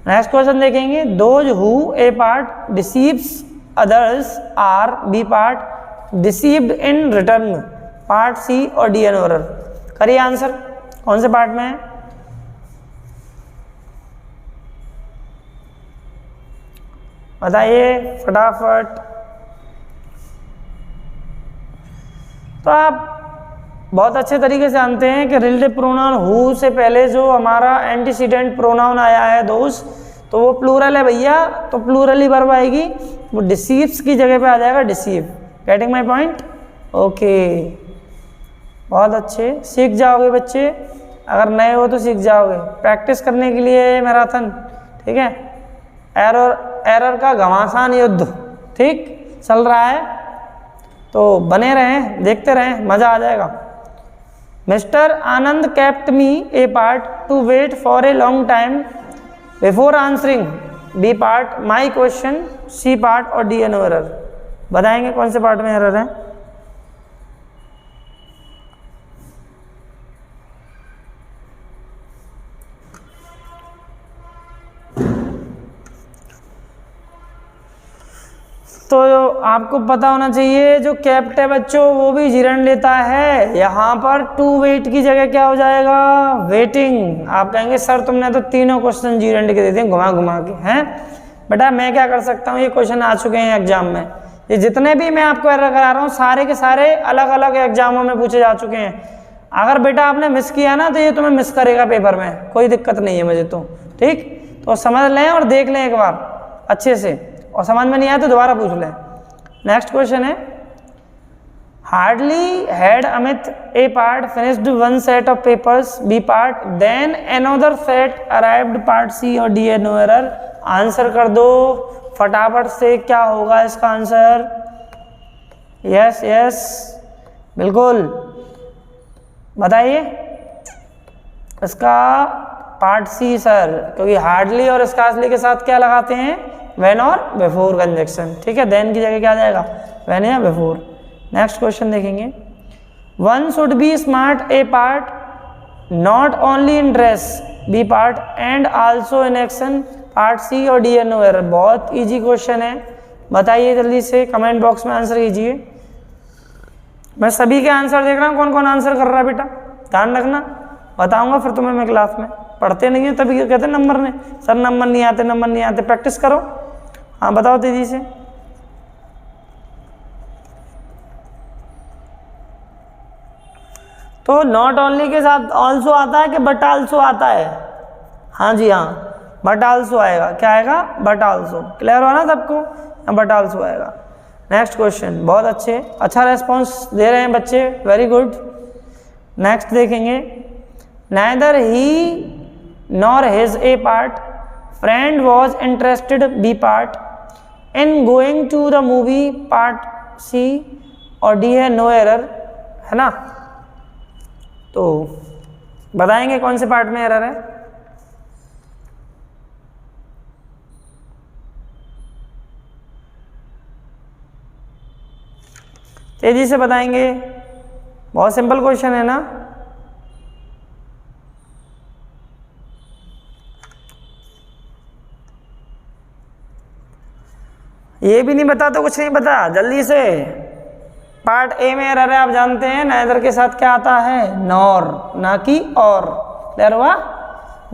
Next question देखेंगे, those who A part deceives others are B part deceived in return. Part C और डी एन एरर। करिए आंसर, कौन से पार्ट में है। बताइए फटाफट। तो आप बहुत अच्छे तरीके से जानते हैं कि रिलेटिव प्रोनाउन हु से पहले जो हमारा एंटीसीडेंट प्रोनाउन आया है दोस्त, तो वो प्लूरल है भैया, तो प्लूरल ही वर्ब आएगी। वो डिसीव्स की जगह पे आ जाएगा deceive. Getting my point. Okay बहुत अच्छे, सीख जाओगे बच्चे, अगर नए हो तो सीख जाओगे। प्रैक्टिस करने के लिए मैराथन, ठीक है। एरर का घमासान युद्ध ठीक चल रहा है, तो बने रहें, देखते रहें, मज़ा आ जाएगा। Mister Anand kept me A part to wait for a long time before answering. B part my question. C part और डी एन एरर। बताएंगे कौन से पार्ट में एरर है। तो आपको पता होना चाहिए जो कैप्ट है बच्चों वो भी जीरंड लेता है। यहाँ पर टू वेट की जगह क्या हो जाएगा, वेटिंग। आप कहेंगे सर तुमने तो तीनों क्वेश्चन जीरंड के दे दिए घुमा घुमा के, हैं बेटा मैं क्या कर सकता हूँ, ये क्वेश्चन आ चुके हैं एग्जाम में। ये जितने भी मैं आपको एरर करा रहा हूँ सारे के सारे अलग अलग एग्जामों में पूछे जा चुके हैं। अगर बेटा आपने मिस किया ना तो ये तुम्हें मिस करेगा पेपर में, कोई दिक्कत नहीं है मुझे तो, ठीक। तो समझ लें और देख लें एक बार अच्छे से, और समझ में नहीं आया तो दोबारा पूछ लें। नेक्स्ट क्वेश्चन है, hardly had Amit A part finished one set of papers. B part then another set arrived. Part C और डी नो एरर। आंसर कर दो फटाफट से, क्या होगा इसका आंसर। यस यस बिल्कुल बताइए इसका पार्ट सी सर, क्योंकि हार्डली और स्कार्सली के साथ क्या लगाते हैं, व्हेन और बिफोर कंजक्शन, ठीक है। देन की जगह क्या आ जाएगा, व्हेन या बिफोर। नेक्स्ट क्वेश्चन देखेंगे, one should be smart A part not only in dress. B part and also in action. Part C और डी एन नो एरर। बहुत इजी क्वेश्चन है, बताइए जल्दी से, कमेंट बॉक्स में आंसर कीजिए। मैं सभी के आंसर देख रहा हूँ, कौन कौन आंसर कर रहा है बेटा, ध्यान रखना, बताऊंगा फिर तुम्हें मैं क्लास में। पढ़ते नहीं है तभी कहते हैं नंबर नहीं, सर नंबर नहीं आते, नंबर नहीं आते। प्रैक्टिस करो। हाँ बताओ तेजी से। तो नॉट ओनली के साथ ऑल्सो आता है कि बट आल्सो आता है? हाँ जी हाँ, बट आल्सो आएगा। क्या आएगा? But also. क्लियर हुआ ना सबको? बट आल्सो आएगा। Next question. बहुत अच्छे, अच्छा रेस्पॉन्स दे रहे हैं बच्चे, वेरी गुड। नेक्स्ट देखेंगे। Neither he nor his A part, friend was interested B part in going to the movie, part C और डी है नो एरर, है ना? तो बताएंगे कौन से पार्ट में एरर है? तेजी से बताएंगे, बहुत सिंपल क्वेश्चन है ना। ये भी नहीं बता तो कुछ नहीं बता, जल्दी से। पार्ट ए में एरर है, आप जानते हैं नाइदर के साथ क्या आता है? नॉर, ना कि और। क्लियर हुआ?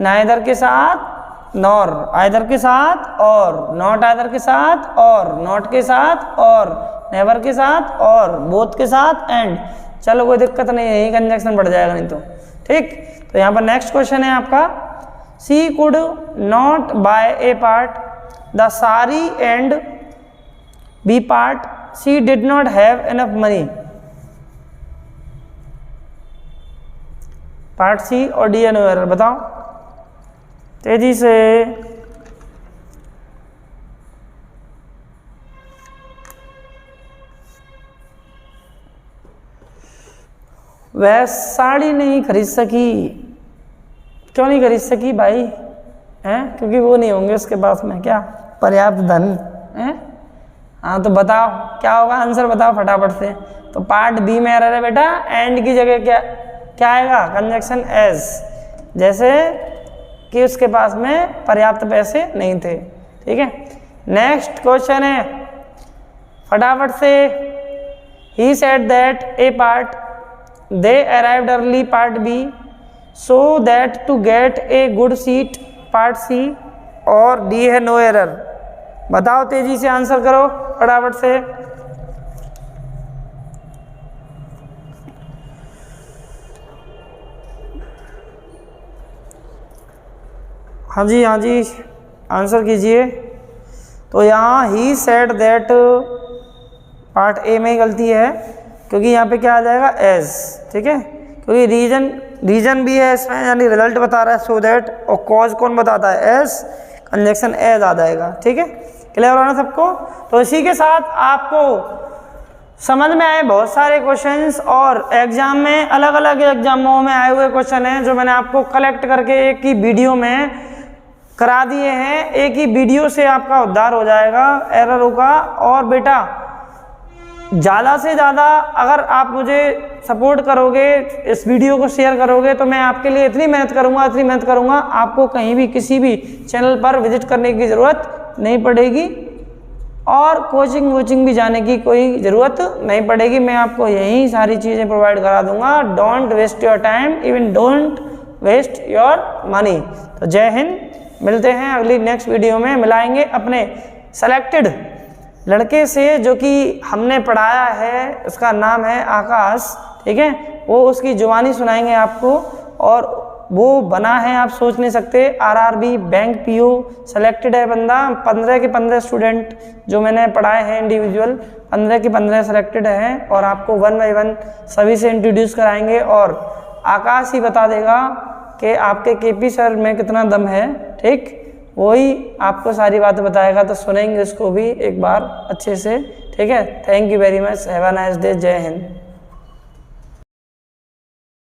नाइदर के साथ नॉर, आइदर के साथ और, नॉट आइदर के साथ और, नॉट के साथ और, नेवर के साथ और, बोथ के साथ एंड। चलो कोई दिक्कत नहीं है, यही कंजक्शन बढ़ जाएगा नहीं तो। ठीक, तो यहाँ पर नेक्स्ट क्वेश्चन है आपका। She could not buy A part the sari and B part, she did not have enough money. Part C और डी एन एरर बताओ तेजी से। वह साड़ी नहीं खरीद सकी। क्यों नहीं खरीद सकी भाई? हैं? क्योंकि वो नहीं होंगे उसके पास में क्या पर्याप्त धन है। हाँ तो बताओ क्या होगा, आंसर बताओ फटाफट से। तो पार्ट बी में एरर है बेटा, एंड की जगह क्या आएगा? कंजक्शन एज, जैसे कि उसके पास में पर्याप्त पैसे नहीं थे। ठीक है, नेक्स्ट क्वेश्चन है फटाफट से। He said that A part they arrived early, part B, so that to get a good seat, part C और D है no error। बताओ तेजी से, आंसर करो फटाफट से। हाँ जी हाँ जी, आंसर कीजिए। तो यहाँ he said that part A में ही गलती है, क्योंकि यहाँ पे क्या आ जाएगा? एज। ठीक है, क्योंकि रीजन भी है इसमें, यानी रिजल्ट बता रहा है सो दैट, और कॉज कौन बताता है? एज, कंजक्शन एज आ जाएगा। ठीक है, क्लियर हो ना सबको? तो इसी के साथ आपको समझ में आए बहुत सारे क्वेश्चंस, और एग्जाम में अलग अलग एग्जामों में आए हुए क्वेश्चन हैं जो मैंने आपको कलेक्ट करके एक ही वीडियो में करा दिए हैं। एक ही वीडियो से आपका उद्धार हो जाएगा एररों का। और बेटा ज़्यादा से ज़्यादा अगर आप मुझे सपोर्ट करोगे, इस वीडियो को शेयर करोगे, तो मैं आपके लिए इतनी मेहनत करूँगा आपको कहीं भी किसी भी चैनल पर विजिट करने की ज़रूरत नहीं पड़ेगी, और कोचिंग भी जाने की कोई ज़रूरत नहीं पड़ेगी। मैं आपको यही सारी चीज़ें प्रोवाइड करा दूंगा। Don't waste your time, even don't waste your money. तो जय हिंद, मिलते हैं अगली नेक्स्ट वीडियो में। मिलाएंगे अपने सेलेक्टेड लड़के से जो कि हमने पढ़ाया है, उसका नाम है आकाश। ठीक है, वो उसकी जुबानी सुनाएंगे आपको, और वो बना है आप सोच नहीं सकते, आरआरबी बैंक पीओ सेलेक्टेड है बंदा। 15 के 15 स्टूडेंट जो मैंने पढ़ाए हैं इंडिविजुअल, 15 के 15 सेलेक्टेड हैं, और आपको 1 बाय 1 सभी से इंट्रोड्यूस कराएंगे, और आकाश ही बता देगा कि आपके केपी सर में कितना दम है। ठीक, वही आपको सारी बातें बताएगा, तो सुनेंगे इसको भी एक बार अच्छे से। ठीक है, thank you very much, have a nice day, जय हिंद।